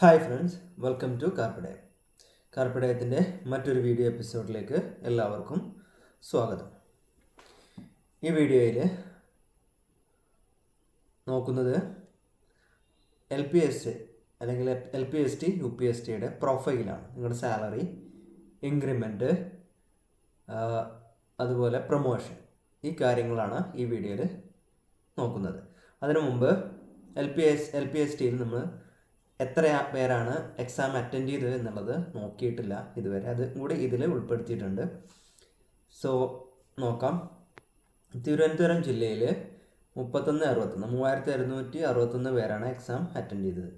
Hi friends, welcome to Karppadayam. കാർപ്പഡയത്തിൻ്റെ മറ്റൊരു video എപ്പിസോഡിലേക്ക് എല്ലാവർക്കും സ്വാഗതം. ഈ വീഡിയോയിൽ നോക്കുന്നത് LPST അല്ലെങ്കിൽ LPST UPSTയുടെ പ്രൊഫൈലാണ്. നിങ്ങളുടെ സാലറി, ഇൻക്രിമെൻറ്റ്, അതുപോലെ പ്രൊമോഷൻ, ഈ കാര്യങ്ങളാണ് ഈ വീഡിയോയിൽ നോക്കുന്നത്. അതിനു മുമ്പ് LPSTയിൽ നമ്മൾ എത്ര പേരാണ് എക്സാം അറ്റൻഡ് ചെയ്തത് എന്നുള്ളത് നോക്കിയിട്ടില്ല ഇതുവരെ. അതും കൂടി ഇതിൽ ഉൾപ്പെടുത്തിയിട്ടുണ്ട്. സോ നോക്കാം. തിരുവനന്തപുരം ജില്ലയിൽ 3661 പേരാണ് എക്സാം അറ്റൻഡ് ചെയ്തത്.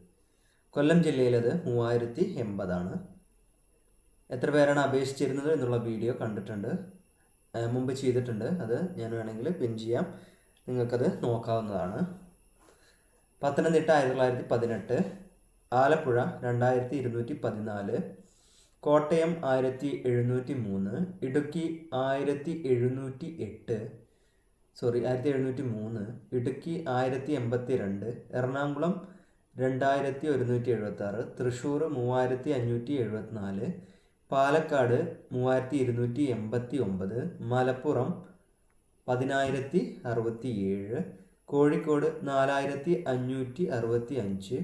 കൊല്ലം ജില്ലയിലത് 3080 എത്ര പേരാണ് അപേക്ഷിച്ചിരുന്നത് എന്നുള്ള വീഡിയോ കണ്ടിട്ടുണ്ട്, മുമ്പ് ചെയ്തിട്ടുണ്ട്. അത് ഞാൻ വേണമെങ്കിൽ പിൻ ചെയ്യാം, നിങ്ങൾക്കത് നോക്കാവുന്നതാണ്. പത്തനംതിട്ട 1918, ആലപ്പുഴ 2214, കോട്ടയം 1703, ഇടുക്കി 1703, ഇടുക്കി 1082, എറണാകുളം 2176, തൃശ്ശൂർ 3574, പാലക്കാട് 3289, മലപ്പുറം 10067, കോഴിക്കോട് 4565,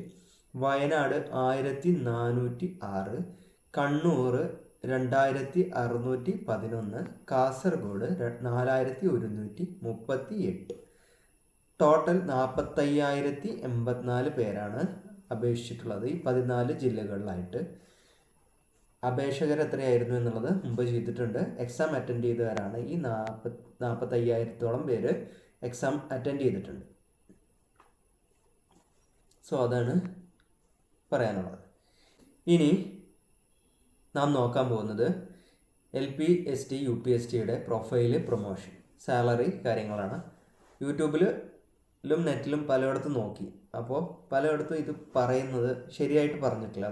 വയനാട് 1406, കണ്ണൂർ 2611, കാസർഗോഡ് 4138. ടോട്ടൽ 4584 പേരാണ് അപേക്ഷിച്ചിട്ടുള്ളത് ഈ 14 ജില്ലകളിലായിട്ട്. അപേക്ഷകർ എത്രയായിരുന്നു എന്നുള്ളത് മുമ്പ് ചെയ്തിട്ടുണ്ട്. എക്സാം അറ്റൻഡ് ചെയ്തവരാണ് ഈ 45,000-ഓളം പേര് എക്സാം അറ്റൻഡ് ചെയ്തിട്ടുണ്ട്. സോ അതാണ് പറയാനുള്ളത്. ഇനി നാം നോക്കാൻ പോകുന്നത് LPST UPSTയുടെ പ്രൊഫൈല്, പ്രൊമോഷൻ, സാലറി കാര്യങ്ങളാണ്. യൂട്യൂബിലും നെറ്റിലും പലയിടത്തും നോക്കി. അപ്പോൾ പലയിടത്തും ഇത് പറയുന്നത് ശരിയായിട്ട് പറഞ്ഞിട്ടില്ല.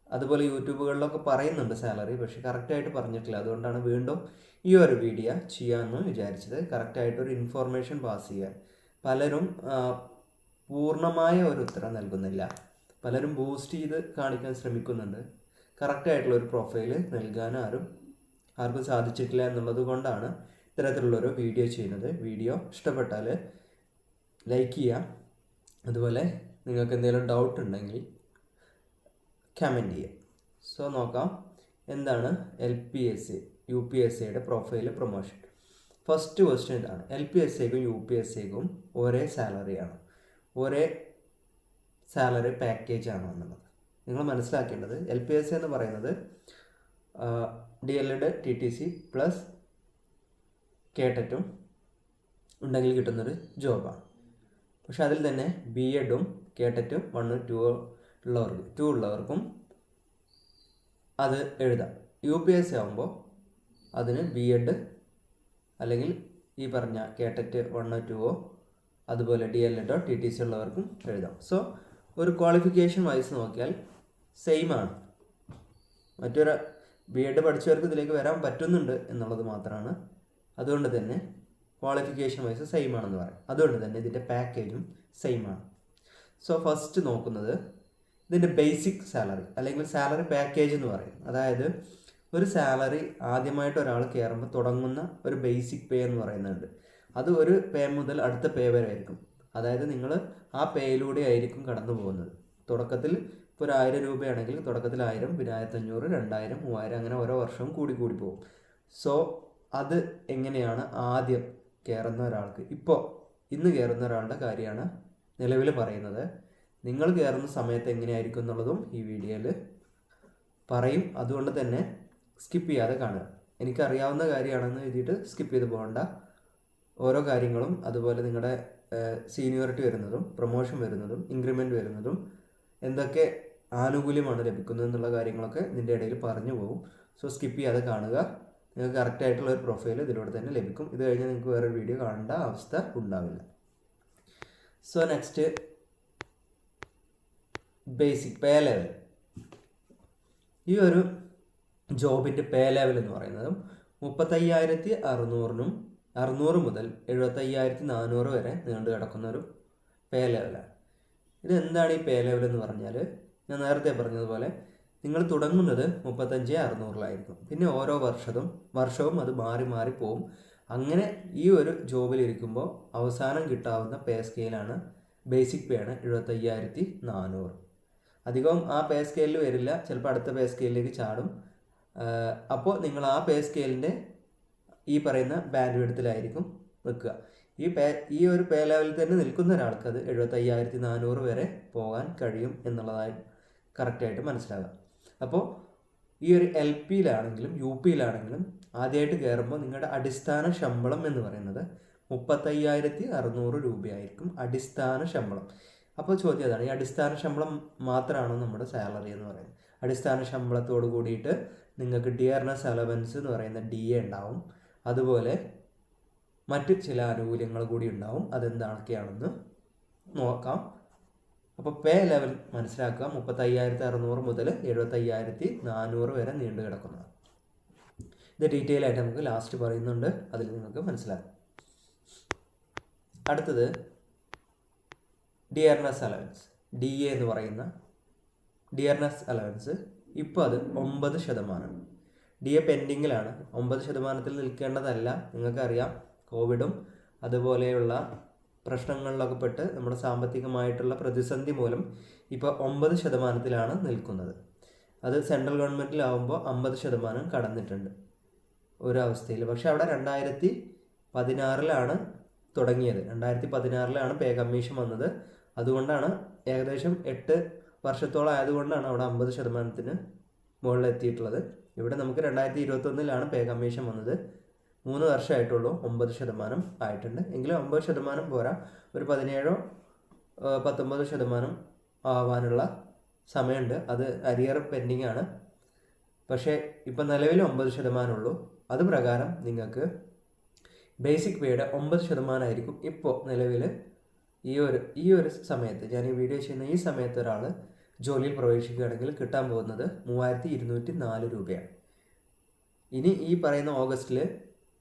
അതുപോലെ യൂട്യൂബുകളിലൊക്കെ പറയുന്നുണ്ട് സാലറി, പക്ഷെ കറക്റ്റായിട്ട് പറഞ്ഞിട്ടില്ല. അതുകൊണ്ടാണ് വീണ്ടും ഈ ഒരു വീഡിയോ ചെയ്യാമെന്ന് വിചാരിച്ചത്, കറക്റ്റായിട്ടൊരു ഇൻഫോർമേഷൻ പാസ് ചെയ്യാൻ. പലരും പൂർണ്ണമായ ഒരു ഉത്തരം നൽകുന്നില്ല. പലരും ബൂസ്റ്റ് ചെയ്ത് കാണിക്കാൻ ശ്രമിക്കുന്നുണ്ട്. കറക്റ്റായിട്ടുള്ള ഒരു പ്രൊഫൈല് നൽകാൻ ആർക്കും സാധിച്ചിട്ടില്ല എന്നുള്ളത് കൊണ്ടാണ് ഇത്തരത്തിലുള്ളൊരു വീഡിയോ ചെയ്യുന്നത്. വീഡിയോ ഇഷ്ടപ്പെട്ടാൽ ലൈക്ക് ചെയ്യുക. അതുപോലെ നിങ്ങൾക്ക് എന്തെങ്കിലും ഡൗട്ട് ഉണ്ടെങ്കിൽ കമൻറ്റ് ചെയ്യുക. സോ നോക്കാം, എന്താണ് LPST UPSTയുടെ പ്രൊഫൈല്, പ്രൊമോഷൻ. ഫസ്റ്റ് ക്വസ്റ്റ്യൻ ഇതാണ്: LPSTക്കും UPSTക്കും ഒരേ സാലറിയാണ്, ഒരേ സാലറി പാക്കേജ് ആണോ എന്നുള്ളത് നിങ്ങൾ മനസ്സിലാക്കേണ്ടത്. LPST എന്ന് പറയുന്നത് DLED TTC പ്ലസ് കേട്ടറ്റും ഉണ്ടെങ്കിൽ കിട്ടുന്നൊരു ജോബാണ്. പക്ഷെ അതിൽ തന്നെ BEdും കേട്ടറ്റും 1, 2 ഉള്ളവർക്കും അത് എഴുതാം. UPST ആകുമ്പോൾ അതിന് BEd അല്ലെങ്കിൽ ഈ പറഞ്ഞ കേട്ടറ്റ് 1, 2 അതുപോലെ DLEDോ TTC ഉള്ളവർക്കും എഴുതാം. സോ ഒരു ക്വാളിഫിക്കേഷൻ വൈസ് നോക്കിയാൽ സെയിം ആണ്. മറ്റൊരു BEd പഠിച്ചവർക്ക് ഇതിലേക്ക് വരാൻ പറ്റുന്നുണ്ട് എന്നുള്ളത് മാത്രമാണ്. അതുകൊണ്ട് തന്നെ ക്വാളിഫിക്കേഷൻ വൈസ് സെയിം ആണെന്ന് പറയാം. അതുകൊണ്ട് തന്നെ ഇതിൻ്റെ പാക്കേജും സെയിം ആണ്. സോ ഫസ്റ്റ് നോക്കുന്നത് ഇതിൻ്റെ ബേസിക് സാലറി അല്ലെങ്കിൽ സാലറി പാക്കേജ് എന്ന് പറയും. അതായത് ഒരു സാലറി ആദ്യമായിട്ട് ഒരാൾ കയറുമ്പോൾ തുടങ്ങുന്ന ഒരു ബേസിക് പേ എന്ന് പറയുന്നുണ്ട്. അത് ഒരു പേ മുതൽ അടുത്ത പേ വരെ ആയിരിക്കും. അതായത് നിങ്ങൾ ആ പേയിലൂടെ ആയിരിക്കും കടന്നു പോകുന്നത്. തുടക്കത്തിൽ ഇപ്പോൾ ഒരു 1000 രൂപയാണെങ്കിൽ തുടക്കത്തിൽ 1000, പിന്നെ 1500, 2000, 3000, അങ്ങനെ ഓരോ വർഷവും കൂടി പോകും. സോ അത് എങ്ങനെയാണ് ആദ്യം കയറുന്ന ഒരാൾക്ക്, ഇന്ന് കയറുന്ന ഒരാളുടെ കാര്യമാണ് നിലവിൽ പറയുന്നത്. നിങ്ങൾ കയറുന്ന സമയത്ത് എങ്ങനെയായിരിക്കും എന്നുള്ളതും ഈ വീഡിയോയിൽ പറയും. അതുകൊണ്ട് തന്നെ സ്കിപ്പ് ചെയ്യാതെ കാണുക. എനിക്കറിയാവുന്ന കാര്യമാണെന്ന് എഴുതിയിട്ട് സ്കിപ്പ് ചെയ്ത് പോകണ്ട. ഓരോ കാര്യങ്ങളും, അതുപോലെ നിങ്ങളുടെ സീനിയോറിറ്റി വരുന്നതും പ്രൊമോഷൻ വരുന്നതും ഇൻക്രിമെൻറ്റ് വരുന്നതും എന്തൊക്കെ ആനുകൂല്യമാണ് ലഭിക്കുന്നത് എന്നുള്ള കാര്യങ്ങളൊക്കെ ഇതിൻ്റെ ഇടയിൽ പറഞ്ഞു പോകും. സോ സ്കിപ്പ് ചെയ്യാതെ കാണുക. നിങ്ങൾക്ക് കറക്റ്റായിട്ടുള്ള ഒരു പ്രൊഫൈൽ ഇതിലൂടെ തന്നെ ലഭിക്കും. ഇത് കഴിഞ്ഞാൽ നിങ്ങൾക്ക് വേറെ വീഡിയോ കാണേണ്ട അവസ്ഥ ഉണ്ടാവില്ല. So next, basic pay level. ഈ ഒരു ജോബിൻ്റെ പേ ലെവൽ എന്ന് പറയുന്നത് 35,600 മുതൽ 75,400 വരെ നീണ്ടു കിടക്കുന്ന ഒരു പേ ലെവലാണ്. ഇത് എന്താണ് ഈ പേ ലെവൽ എന്ന് പറഞ്ഞാൽ, ഞാൻ നേരത്തെ പറഞ്ഞതുപോലെ നിങ്ങൾ തുടങ്ങുന്നത് 35,600 പിന്നെ ഓരോ വർഷവും അത് മാറി മാറി പോവും. അങ്ങനെ ഈ ഒരു ജോബിലിരിക്കുമ്പോൾ അവസാനം കിട്ടാവുന്ന പേ സ്കെയിലാണ് ബേസിക് പേ ആണ് 75,400. അധികവും ആ പേ സ്കെയിലിൽ വരില്ല, ചിലപ്പോൾ അടുത്ത പേ സ്കെയിലിലേക്ക് ചാടും. അപ്പോൾ നിങ്ങൾ ആ പേ സ്കെയിലിൻ്റെ ഈ പറയുന്ന ബാൻഡ് വിഡ്ത്തിലായിരിക്കും നിൽക്കുക. ഈ ഒരു പേ ലെവലിൽ തന്നെ നിൽക്കുന്ന ഒരാൾക്ക് അത് 75,400 വരെ പോകാൻ കഴിയും എന്നുള്ളതായി കറക്റ്റായിട്ട് മനസ്സിലാകാം. അപ്പോൾ ഈ ഒരു എൽ പിയിലാണെങ്കിലും യു പിയിലാണെങ്കിലും ആദ്യമായിട്ട് കയറുമ്പോൾ നിങ്ങളുടെ അടിസ്ഥാന ശമ്പളം എന്ന് പറയുന്നത് 35,600 രൂപയായിരിക്കും അടിസ്ഥാന ശമ്പളം. അപ്പോൾ ചോദ്യം അതാണ്, ഈ അടിസ്ഥാന ശമ്പളം മാത്രമാണോ നമ്മുടെ സാലറി എന്ന് പറയുന്നത്? അടിസ്ഥാന ശമ്പളത്തോട് കൂടിയിട്ട് നിങ്ങൾക്ക് ഡിയർനെസ് അലവൻസ് എന്ന് പറയുന്ന DA ഉണ്ടാവും, അതുപോലെ മറ്റ് ചില ആനുകൂല്യങ്ങൾ കൂടി ഉണ്ടാവും. അതെന്തൊക്കെയാണെന്ന് നോക്കാം. അപ്പോൾ പേ ലെവൽ മനസ്സിലാക്കുക, 35,600 മുതൽ 75,400 വരെ നീണ്ടു കിടക്കുന്നതാണ്. ഇത് ഡീറ്റെയിൽ ആയിട്ട് നമുക്ക് ലാസ്റ്റ് പറയുന്നുണ്ട്, അതിൽ നിങ്ങൾക്ക് മനസ്സിലാക്കാം. അടുത്തത് ഡിയർനെസ് അലവൻസ്, DA എന്ന് പറയുന്ന ഡിയർനെസ് അലവൻസ്. ഇപ്പോൾ അത് 9%. DA പെൻഡിങ്ങിലാണ്. 9% നിൽക്കേണ്ടതല്ല. നിങ്ങൾക്കറിയാം, കോവിഡും അതുപോലെയുള്ള പ്രശ്നങ്ങളിലൊക്കെ പെട്ട് നമ്മുടെ സാമ്പത്തികമായിട്ടുള്ള പ്രതിസന്ധി മൂലം ഇപ്പോൾ 9%-ലാണ് നിൽക്കുന്നത്. അത് സെൻട്രൽ ഗവൺമെൻറ്റിലാവുമ്പോൾ 50% കടന്നിട്ടുണ്ട് ഒരവസ്ഥയിൽ. പക്ഷേ അവിടെ 2016-ലാണ് തുടങ്ങിയത്. 2016-ലാണ് പേ കമ്മീഷൻ വന്നത്. അതുകൊണ്ടാണ് ഏകദേശം 8 വർഷത്തോളം ആയതുകൊണ്ടാണ് അവിടെ 50%-ന് മുകളിലെത്തിയിട്ടുള്ളത്. ഇവിടെ നമുക്ക് 2021-ലാണ് പേ കമ്മീഷൻ വന്നത്. 3 വർഷമായിട്ടുള്ളൂ, 9% ആയിട്ടുണ്ട്. എങ്കിലും 9% പോരാ, ഒരു 17-19% ആവാനുള്ള സമയമുണ്ട്. അത് അരിയർ പെൻഡിങ് ആണ്. പക്ഷേ ഇപ്പം നിലവിൽ 9% ഉള്ളൂ. അത് പ്രകാരം നിങ്ങൾക്ക് ബേസിക് പേയുടെ 9% ആയിരിക്കും ഇപ്പോൾ നിലവിൽ ഈ ഒരു സമയത്ത്, ഞാൻ ഈ വീഡിയോ ചെയ്യുന്ന ഈ സമയത്ത് ഒരാൾ ജോലിയിൽ പ്രവേശിക്കുകയാണെങ്കിൽ കിട്ടാൻ പോകുന്നത് 3,204 രൂപയാണ്. ഇനി ഈ പറയുന്ന ഓഗസ്റ്റിൽ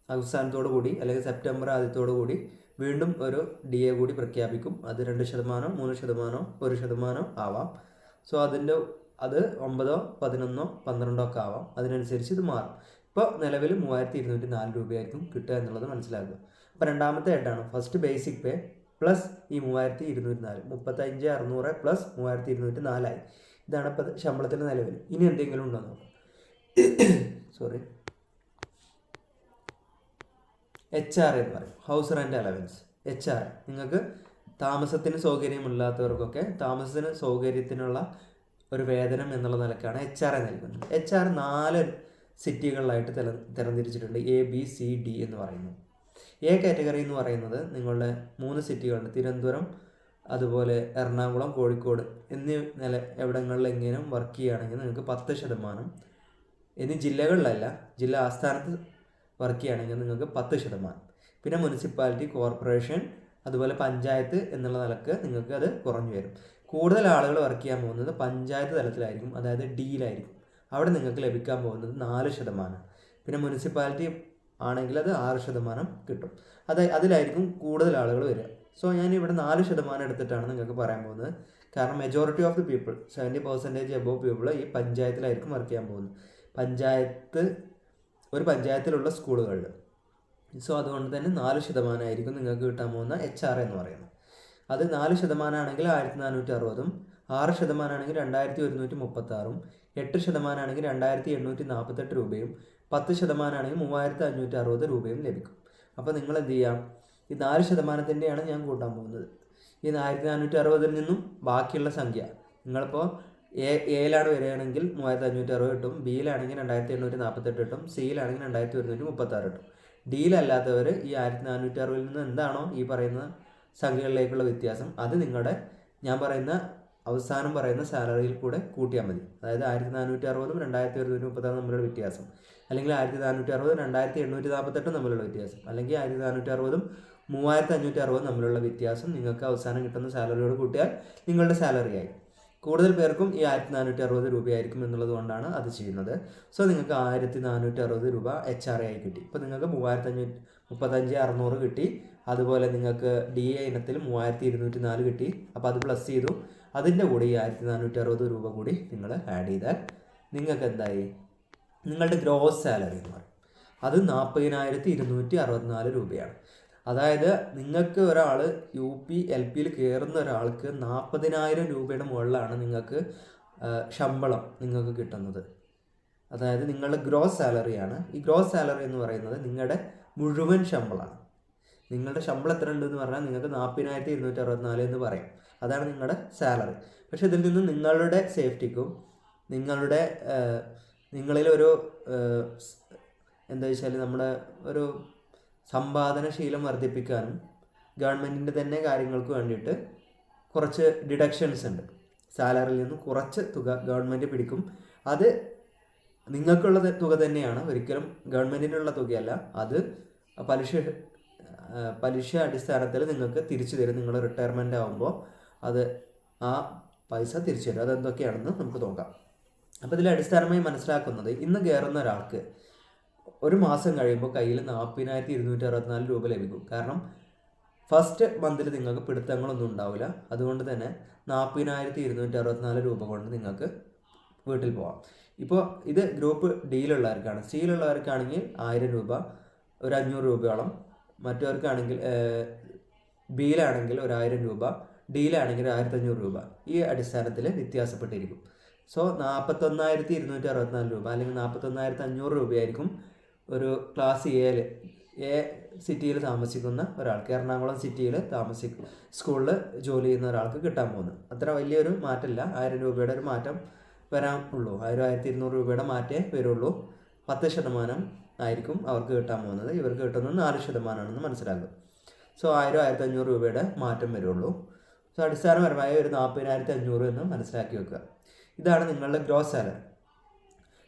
അവസാനത്തോടു കൂടി അല്ലെങ്കിൽ സെപ്റ്റംബർ ആദ്യത്തോടു കൂടി വീണ്ടും ഒരു DA കൂടി പ്രഖ്യാപിക്കും. അത് 2%, 3%, 1% ആവാം. സോ അത് 9, 11, 12 ഒക്കെ ആവാം. അതിനനുസരിച്ച് ഇത് മാറും. ഇപ്പോൾ നിലവിൽ 3,204 രൂപയായിരിക്കും കിട്ടുക എന്നുള്ളത് മനസ്സിലാക്കുക. അപ്പോൾ രണ്ടാമത്തെ ഹെഡാണ് ഫസ്റ്റ് ബേസിക് പേ പ്ലസ് ഈ 3,204, 35,600 പ്ലസ് 3,204 ആയി. ഇതാണ് ഇപ്പോൾ ശമ്പളത്തിൻ്റെ നിലവിൽ. ഇനി എന്തെങ്കിലും ഉണ്ടോ നോക്കാം. സോറി, HR എന്ന് പറയും, ഹൗസ് റെൻ്റ് അലവൻസ്. HR നിങ്ങൾക്ക് താമസത്തിന് സൗകര്യമില്ലാത്തവർക്കൊക്കെ താമസത്തിന് സൗകര്യത്തിനുള്ള ഒരു വേതനം എന്നുള്ള നിലക്കാണ് HR നൽകുന്നത്. HR 4 സിറ്റികളിലായിട്ട് തരംതിരിച്ചിട്ടുണ്ട്, A, B, C, D എന്ന് പറയുന്നു. A കാറ്റഗറി എന്ന് പറയുന്നത് നിങ്ങളുടെ 3 സിറ്റികളുണ്ട്, തിരുവനന്തപുരം, അതുപോലെ എറണാകുളം, കോഴിക്കോട് എന്നീ എവിടങ്ങളിലെങ്കിലും വർക്ക് ചെയ്യുകയാണെങ്കിൽ നിങ്ങൾക്ക് 10%, എന്നീ ജില്ലകളിലല്ല, ജില്ലാ ആസ്ഥാനത്ത് വർക്ക് ചെയ്യുകയാണെങ്കിൽ നിങ്ങൾക്ക് 10%. പിന്നെ മുനിസിപ്പാലിറ്റി, കോർപ്പറേഷൻ, അതുപോലെ പഞ്ചായത്ത് എന്നുള്ള നിലക്ക് നിങ്ങൾക്ക് അത് കുറഞ്ഞു വരും. കൂടുതൽ ആളുകൾ വർക്ക് ചെയ്യാൻ പോകുന്നത് പഞ്ചായത്ത് തലത്തിലായിരിക്കും, അതായത് Dയിലായിരിക്കും. അവിടെ നിങ്ങൾക്ക് ലഭിക്കാൻ പോകുന്നത് 4%. പിന്നെ മുനിസിപ്പാലിറ്റി ആണെങ്കിൽ അത് 6% കിട്ടും. അതിലായിരിക്കും കൂടുതൽ ആളുകൾ വരിക. സോ ഞാൻ ഇവിടെ 4% എടുത്തിട്ടാണ് നിങ്ങൾക്ക് പറയാൻ പോകുന്നത്. കാരണം majority of the people, 70% above people ഈ പഞ്ചായത്തിലായിരിക്കും വർക്ക് ചെയ്യാൻ പോകുന്നത്, ഒരു പഞ്ചായത്തിലുള്ള സ്കൂളുകളിൽ. സോ അതുകൊണ്ട് തന്നെ 4% ആയിരിക്കും നിങ്ങൾക്ക് കിട്ടാൻ പോകുന്ന HR എന്ന് പറയുന്നത്. അത് 4% ആണെങ്കിൽ 1,460, 6% ആണെങ്കിൽ 2,136, 8% ആണെങ്കിൽ 2,848 രൂപയും, 10% ആണെങ്കിൽ 3,560 രൂപയും ലഭിക്കും. അപ്പോൾ നിങ്ങൾ എന്ത് ചെയ്യാം, ഈ 4%-ൻ്റെയാണ് ഞാൻ കൂട്ടാൻ പോകുന്നത്. ഈ 1,460-ൽ നിന്നും ബാക്കിയുള്ള സംഖ്യ നിങ്ങളിപ്പോൾ എയിലാണ് വരികയാണെങ്കിൽ 3,560 കിട്ടും, ബിയിലാണെങ്കിൽ 2,848 കിട്ടും, സിയിലാണെങ്കിൽ 2,136 കിട്ടും. ഡിയിലല്ലാത്തവർ ഈ 1,460-ൽ നിന്ന് എന്താണോ ഈ പറയുന്ന സംഖ്യകളിലേക്കുള്ള വ്യത്യാസം, അത് നിങ്ങളുടെ ഞാൻ പറയുന്ന അവസാനം പറയുന്ന സാലറിയിൽ കൂടെ കൂട്ടിയാൽ മതി. അതായത് 1,460-ഉം 2,136 തമ്മിലുള്ള വ്യത്യാസം, അല്ലെങ്കിൽ 1,460-ഉം 2,848 തമ്മിലുള്ള വ്യത്യാസം, അല്ലെങ്കിൽ 1,460-ഉം 3,560 തമ്മിലുള്ള വ്യത്യാസം നിങ്ങൾക്ക് അവസാനം കിട്ടുന്ന സാലറിയോട് കൂട്ടിയാൽ നിങ്ങളുടെ സാലറിയായി. കൂടുതൽ പേർക്കും ഈ 1460 രൂപയായിരിക്കും എന്നുള്ളത് കൊണ്ടാണ് അത് ചെയ്യുന്നത്. സോ നിങ്ങൾക്ക് 1460 രൂപ HRA ആയി കിട്ടി. ഇപ്പോൾ നിങ്ങൾക്ക് 35,600 കിട്ടി. അതുപോലെ നിങ്ങൾക്ക് DA ഇനത്തിൽ 3204 കിട്ടി. അപ്പോൾ അത് പ്ലസ് ചെയ്തു. അതിൻ്റെ കൂടെ ഈ 1460 രൂപ കൂടി നിങ്ങൾ ആഡ് ചെയ്താൽ നിങ്ങൾക്ക് എന്തായി? നിങ്ങളുടെ ഗ്രോസ് സാലറി എന്ന് പറയും, അത് 40,264 രൂപയാണ്. അതായത് നിങ്ങൾക്ക് ഒരാൾ UP LPയിൽ കയറുന്ന ഒരാൾക്ക് 40,000 രൂപയുടെ മുകളിലാണ് നിങ്ങൾക്ക് ശമ്പളം നിങ്ങൾക്ക് കിട്ടുന്നത്. അതായത് നിങ്ങളുടെ ഗ്രോസ് സാലറിയാണ്. ഈ ഗ്രോസ് സാലറി എന്ന് പറയുന്നത് നിങ്ങളുടെ മുഴുവൻ ശമ്പളമാണ്. നിങ്ങളുടെ ശമ്പളം എത്ര ഉണ്ടെന്ന് പറഞ്ഞാൽ നിങ്ങൾക്ക് 40,264 എന്ന് പറയും. അതാണ് നിങ്ങളുടെ സാലറി. പക്ഷേ ഇതിൽ നിന്ന് നിങ്ങളുടെ സേഫ്റ്റിക്കും നിങ്ങളിലൊരു എന്താ വെച്ചാൽ നമ്മുടെ ഒരു സമ്പാദനശീലം വർദ്ധിപ്പിക്കാനും ഗവൺമെൻറ്റിൻ്റെ തന്നെ കാര്യങ്ങൾക്ക് വേണ്ടിയിട്ട് കുറച്ച് ഡിഡക്ഷൻസ് ഉണ്ട്. സാലറിയിൽ നിന്ന് കുറച്ച് തുക ഗവൺമെൻറ് പിടിക്കും. അത് നിങ്ങൾക്കുള്ള തുക തന്നെയാണ്, ഒരിക്കലും ഗവൺമെൻറ്റിനുള്ള തുകയല്ല. അത് പലിശ അടിസ്ഥാനത്തിൽ നിങ്ങൾക്ക് തിരിച്ചു തരും. നിങ്ങൾ റിട്ടയർമെൻ്റ് ആകുമ്പോൾ അത് ആ പൈസ തിരിച്ചു തരും. അതെന്തൊക്കെയാണെന്ന് നമുക്ക് നോക്കാം. അപ്പോൾ ഇതിൽ അടിസ്ഥാനമായി മനസ്സിലാക്കുന്നത്, ഇന്ന് കയറുന്ന ഒരാൾക്ക് ഒരു മാസം കഴിയുമ്പോൾ കയ്യിൽ 40,264 രൂപ ലഭിക്കും. കാരണം ഫസ്റ്റ് മന്തിൽ നിങ്ങൾക്ക് പിടുത്തങ്ങളൊന്നും ഉണ്ടാവില്ല. അതുകൊണ്ട് തന്നെ 40,264 രൂപ കൊണ്ട് നിങ്ങൾക്ക് വീട്ടിൽ പോകാം. ഇപ്പോൾ ഇത് ഗ്രൂപ്പ് ഡിയിലുള്ളവർക്കാണ്. സിയിലുള്ളവർക്കാണെങ്കിൽ 1000 രൂപ, ഒരു 500 രൂപയോളം. മറ്റവർക്കാണെങ്കിൽ ബിയിലാണെങ്കിൽ 1000 രൂപ, ഡിയിലാണെങ്കിൽ 1500 രൂപ. ഈ അടിസ്ഥാനത്തിൽ വ്യത്യാസപ്പെട്ടിരിക്കും. സോ 41,264 രൂപ അല്ലെങ്കിൽ 41,500 രൂപയായിരിക്കും ഒരു ക്ലാസ് എ സിറ്റിയിൽ താമസിക്കുന്ന ഒരാൾക്ക്, എറണാകുളം സിറ്റിയിൽ സ്കൂളിൽ ജോലി ചെയ്യുന്ന ഒരാൾക്ക് കിട്ടാൻ പോകുന്നത്. അത്ര വലിയൊരു മാറ്റമില്ല. 1000 രൂപയുടെ ഒരു മാറ്റം വരാൻ ഉള്ളൂ. 1,200 രൂപയുടെ മാറ്റേ വരുള്ളൂ. 10% ആയിരിക്കും അവർക്ക് കിട്ടാൻ പോകുന്നത്. ഇവർക്ക് കിട്ടുന്നത് 4% മനസ്സിലാക്കുക. സോ 1,500 രൂപയുടെ മാറ്റം വരുള്ളൂ. സോ അടിസ്ഥാനപരമായ ഒരു 40,500 എന്ന് മനസ്സിലാക്കി വെക്കുക. ഇതാണ് നിങ്ങളുടെ ഗ്രോസ് സാലറി.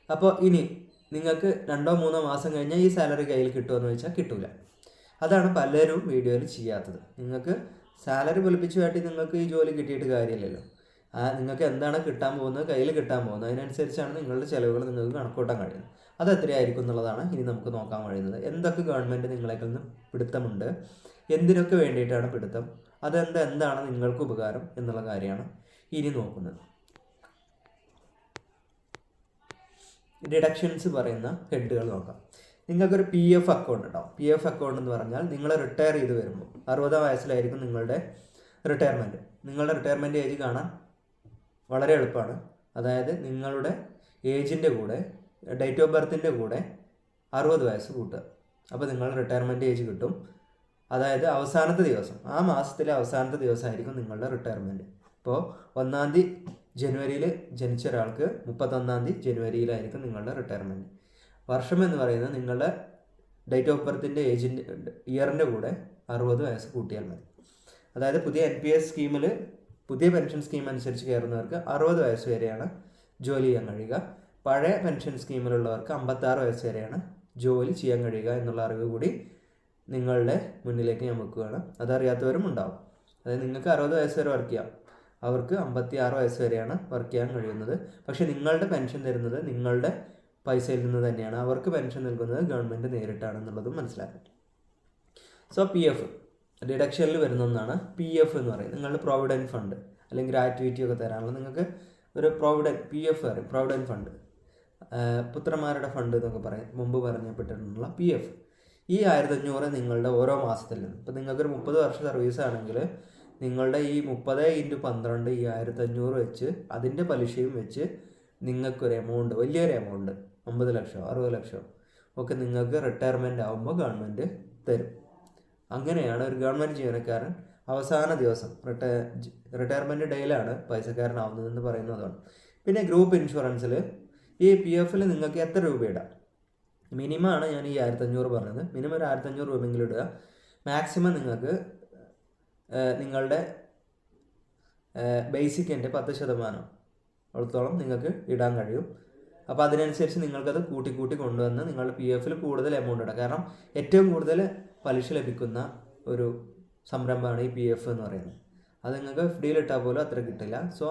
അപ്പോൾ ഇനി നിങ്ങൾക്ക് 2-3 മാസം കഴിഞ്ഞാൽ ഈ സാലറി കയ്യിൽ കിട്ടുമെന്ന് വെച്ചാൽ കിട്ടില്ല. അതാണ് പലരും വീഡിയോയിൽ ചെയ്യാത്തത്. നിങ്ങൾക്ക് സാലറി പൊലിപ്പിച്ച് കാട്ടി നിങ്ങൾക്ക് ഈ ജോലി കിട്ടിയിട്ട് കാര്യമില്ലല്ലോ. നിങ്ങൾക്ക് എന്താണ് കിട്ടാൻ പോകുന്നത്, കയ്യിൽ കിട്ടാൻ പോകുന്നത്, അതിനനുസരിച്ചാണ് നിങ്ങളുടെ ചിലവുകൾ നിങ്ങൾക്ക് കണക്കൂട്ടാൻ കഴിയുന്നത്. അത് എത്രയായിരിക്കും എന്നുള്ളതാണ് ഇനി നമുക്ക് നോക്കാൻ കഴിയുന്നത്. എന്തൊക്കെ ഗവൺമെൻറ് നിങ്ങളേക്കിൽ നിന്ന് പിടുത്തമുണ്ട്, എന്തിനൊക്കെ വേണ്ടിയിട്ടാണ് പിടുത്തം, എന്താണ് നിങ്ങൾക്ക് ഉപകാരം എന്നുള്ള കാര്യമാണ് ഇനി നോക്കുന്നത്. ഡിഡക്ഷൻസ് പറയുന്ന ഹെഡുകൾ നോക്കാം. നിങ്ങൾക്കൊരു PF അക്കൗണ്ട് ഉണ്ടാവും. PF അക്കൗണ്ട് എന്ന് പറഞ്ഞാൽ നിങ്ങൾ റിട്ടയർ ചെയ്ത് വരുമ്പോൾ 60 വയസ്സിലായിരിക്കും നിങ്ങളുടെ റിട്ടയർമെൻറ്റ്. നിങ്ങളുടെ റിട്ടയർമെൻറ്റ് ഏജ് കാണാൻ വളരെ എളുപ്പമാണ്. അതായത് നിങ്ങളുടെ ഏജിൻ്റെ കൂടെ ഡേറ്റ് ഓഫ് ബർത്തിൻ്റെ കൂടെ 60 വയസ്സ് കൂട്ടുക. അപ്പോൾ നിങ്ങൾ റിട്ടയർമെൻറ്റ് ഏജ് കിട്ടും. അതായത് അവസാനത്തെ ദിവസം, ആ മാസത്തിലെ അവസാനത്തെ ദിവസമായിരിക്കും നിങ്ങളുടെ റിട്ടയർമെൻറ്റ്. ഇപ്പോൾ 1-ാം തീയതി ജനുവരിയിൽ ജനിച്ച ഒരാൾക്ക് 31-ാം തീയതി ജനുവരിയിലായിരിക്കും നിങ്ങളുടെ റിട്ടയർമെൻറ്റ്. വർഷം എന്ന് പറയുന്നത് നിങ്ങളുടെ ഡേറ്റ് ഓഫ് ബർത്തിൻ്റെ ഇയറിൻ്റെ കൂടെ 60 വയസ്സ് കൂട്ടിയാൽ മതി. അതായത് പുതിയ NPS സ്കീമിൽ പുതിയ പെൻഷൻ സ്കീം അനുസരിച്ച് കയറുന്നവർക്ക് 60 വയസ്സ് വരെയാണ് ജോലി ചെയ്യാൻ കഴിയുക. പഴയ പെൻഷൻ സ്കീമിലുള്ളവർക്ക് 56 വയസ്സ് വരെയാണ് ജോലി ചെയ്യാൻ കഴിയുക എന്നുള്ള അറിവ് കൂടി നിങ്ങളുടെ മുന്നിലേക്ക് ഞാൻ വെക്കുകയാണ്. അതറിയാത്തവരും ഉണ്ടാവും. അതായത് നിങ്ങൾക്ക് 60 വയസ്സ് വരെ വർക്ക് ചെയ്യാം, അവർക്ക് 56 വയസ്സ് വരെയാണ് വർക്ക് ചെയ്യാൻ കഴിയുന്നത്. പക്ഷേ നിങ്ങളുടെ പെൻഷൻ തരുന്നത് നിങ്ങളുടെ പൈസയിൽ നിന്ന് തന്നെയാണ്. അവർക്ക് പെൻഷൻ നൽകുന്നത് ഗവൺമെൻറ് നേരിട്ടാണെന്നുള്ളതും മനസ്സിലാക്കും. സോ PF ഡിഡക്ഷനിൽ വരുന്ന ഒന്നാണ് PF എന്ന് പറയുന്നത്. നിങ്ങളുടെ പ്രൊവിഡൻറ്റ് ഫണ്ട് അല്ലെങ്കിൽ ഗ്രാറ്റുവിറ്റി ഒക്കെ തരാനുള്ള നിങ്ങൾക്ക് ഒരു PF പറയും, പ്രൊവിഡൻറ്റ് ഫണ്ട്, പുത്രന്മാരുടെ ഫണ്ട് എന്നൊക്കെ പറയും, മുമ്പ് പറഞ്ഞപ്പെട്ടിട്ടുള്ള PF. ഈ 1,500 നിങ്ങളുടെ ഓരോ മാസത്തിൽ നിന്ന്, ഇപ്പോൾ നിങ്ങൾക്കൊരു 30 വർഷ സർവീസ് ആണെങ്കിൽ നിങ്ങളുടെ ഈ 30 × 12 ഈ 1,500 വെച്ച് അതിൻ്റെ പലിശയും വെച്ച് നിങ്ങൾക്കൊരു എമൗണ്ട്, വലിയൊരു എമൗണ്ട് 50 ലക്ഷം 60 ലക്ഷം ഒക്കെ നിങ്ങൾക്ക് റിട്ടയർമെൻറ്റ് ആകുമ്പോൾ ഗവൺമെൻറ് തരും. അങ്ങനെയാണ് ഒരു ഗവൺമെൻറ് ജീവനക്കാരൻ അവസാന ദിവസം റിട്ടയർമെൻറ്റ് ഡേയിലാണ് പൈസക്കാരനാവുന്നതെന്ന് പറയുന്നതാണ്. പിന്നെ ഗ്രൂപ്പ് ഇൻഷുറൻസിൽ ഈ PFൽ നിങ്ങൾക്ക് എത്ര രൂപ ഇടാം? മിനിമമാണ് ഞാൻ ഈ 1,500 പറഞ്ഞത്. മിനിമം ഒരു 1,500 രൂപയെങ്കിലും ഇടുക. മാക്സിമം നിങ്ങൾക്ക് നിങ്ങളുടെ ബേസിക്കിൻ്റെ 10% ഓളത്തോളം നിങ്ങൾക്ക് ഇടാൻ കഴിയും. അപ്പോൾ അതിനനുസരിച്ച് നിങ്ങൾക്കത് കൂട്ടി കൊണ്ടുവന്ന് നിങ്ങളുടെ PFൽ കൂടുതൽ എമൗണ്ട് ഇടാം. കാരണം ഏറ്റവും കൂടുതൽ പലിശ ലഭിക്കുന്ന ഒരു സംരംഭമാണ് ഈ PF എന്ന് പറയുന്നത്. അത് നിങ്ങൾക്ക് FDയിൽ ഇട്ടാൽ പോലും അത്ര കിട്ടില്ല. സോ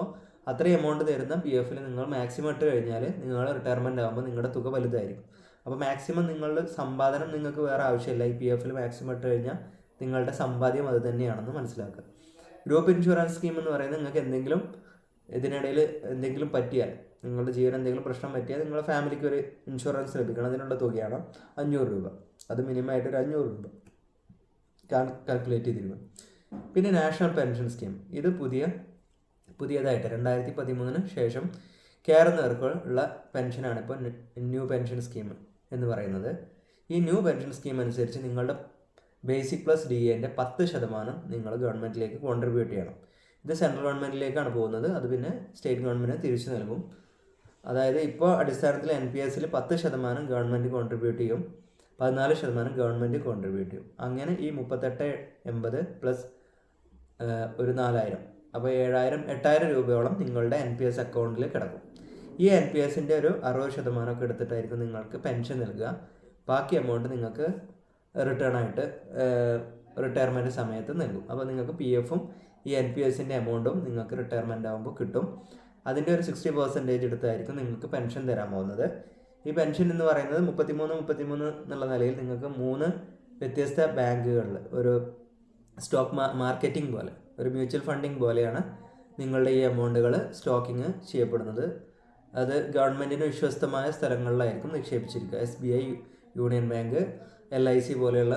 അത്രയും എമൗണ്ട് തരുന്ന PF-ൽ നിങ്ങൾ മാക്സിമം ഇട്ട് കഴിഞ്ഞാൽ നിങ്ങൾ റിട്ടയർമെൻറ്റ് ആകുമ്പോൾ നിങ്ങളുടെ തുക വലുതായിരിക്കും. അപ്പോൾ മാക്സിമം നിങ്ങളുടെ സമ്പാദനം നിങ്ങൾക്ക് വേറെ ആവശ്യമില്ല. ഈ PF-ൽ മാക്സിമം ഇട്ട് കഴിഞ്ഞാൽ നിങ്ങളുടെ സമ്പാദ്യം അത് തന്നെയാണെന്ന് മനസ്സിലാക്കുക. ഗ്രൂപ്പ് ഇൻഷുറൻസ് സ്കീം എന്ന് പറയുന്നത് നിങ്ങൾക്ക് എന്തെങ്കിലും ഇതിനിടയിൽ എന്തെങ്കിലും പറ്റിയാൽ, നിങ്ങളുടെ ജീവൻ എന്തെങ്കിലും പ്രശ്നം പറ്റിയാൽ നിങ്ങളുടെ ഫാമിലിക്ക് ഒരു ഇൻഷുറൻസ് ലഭിക്കണം. അതിനുള്ള തുകയാണ് 500 രൂപ. അത് മിനിമമായിട്ട് ഒരു 500 രൂപ കാൽക്കുലേറ്റ് ചെയ്തിരിക്കും. പിന്നെ നാഷണൽ പെൻഷൻ സ്കീം, ഇത് പുതിയതായിട്ട് 2013 ശേഷം കയറുന്നവർക്ക് ഉള്ള പെൻഷനാണ് ഇപ്പോൾ ന്യൂ പെൻഷൻ സ്കീം എന്ന് പറയുന്നത്. ഈ ന്യൂ പെൻഷൻ സ്കീം അനുസരിച്ച് നിങ്ങളുടെ ബേസിക് പ്ലസ് DA-ൻ്റെ 10% നിങ്ങൾ ഗവൺമെൻറ്റിലേക്ക് കോൺട്രിബ്യൂട്ട് ചെയ്യണം. ഇത് സെൻട്രൽ ഗവൺമെൻറ്റിലേക്കാണ് പോകുന്നത്. അത് പിന്നെ സ്റ്റേറ്റ് ഗവൺമെൻറ്റിന് തിരിച്ചു നൽകും. അതായത് ഇപ്പോൾ അടിസ്ഥാനത്തിൽ NPS-ൽ 10% ഗവൺമെൻറ് കോൺട്രിബ്യൂട്ട് ചെയ്യും, 14% ഗവൺമെൻറ് കോൺട്രിബ്യൂട്ട് ചെയ്യും. അങ്ങനെ ഈ 3880 പ്ലസ് ഒരു 4000, അപ്പോൾ 8,000 രൂപയോളം നിങ്ങളുടെ NPS അക്കൗണ്ടിൽ കിടക്കും. ഈ NPS-ൻ്റെ ഒരു 60% ഒക്കെ എടുത്തിട്ടായിരിക്കും നിങ്ങൾക്ക് പെൻഷൻ നൽകുക. ബാക്കി എമൗണ്ട് നിങ്ങൾക്ക് റിട്ടേൺ ആയിട്ട് റിട്ടയർമെൻറ്റ് സമയത്ത് നൽകും. അപ്പോൾ നിങ്ങൾക്ക് PF-ഉം ഈ NPS-ൻ്റെ എമൗണ്ടും നിങ്ങൾക്ക് റിട്ടയർമെൻറ്റ് ആകുമ്പോൾ കിട്ടും. അതിൻ്റെ ഒരു 60% എടുത്തായിരിക്കും നിങ്ങൾക്ക് പെൻഷൻ തരാൻ പോകുന്നത്. ഈ പെൻഷൻ എന്ന് പറയുന്നത് 33 എന്നുള്ള നിലയിൽ നിങ്ങൾക്ക് 3 വ്യത്യസ്ത ബാങ്കുകളിൽ ഒരു സ്റ്റോക്ക് മാർക്കറ്റിംഗ് പോലെ, ഒരു മ്യൂച്വൽ ഫണ്ടിങ് പോലെയാണ് നിങ്ങളുടെ ഈ എമൗണ്ടുകൾ സ്റ്റോക്കിങ് ചെയ്യപ്പെടുന്നത്. അത് ഗവൺമെൻറ്റിന് വിശ്വസ്തമായ സ്ഥലങ്ങളിലായിരിക്കും നിക്ഷേപിച്ചിരിക്കുക. SBI, യൂണിയൻ ബാങ്ക്, LIC പോലെയുള്ള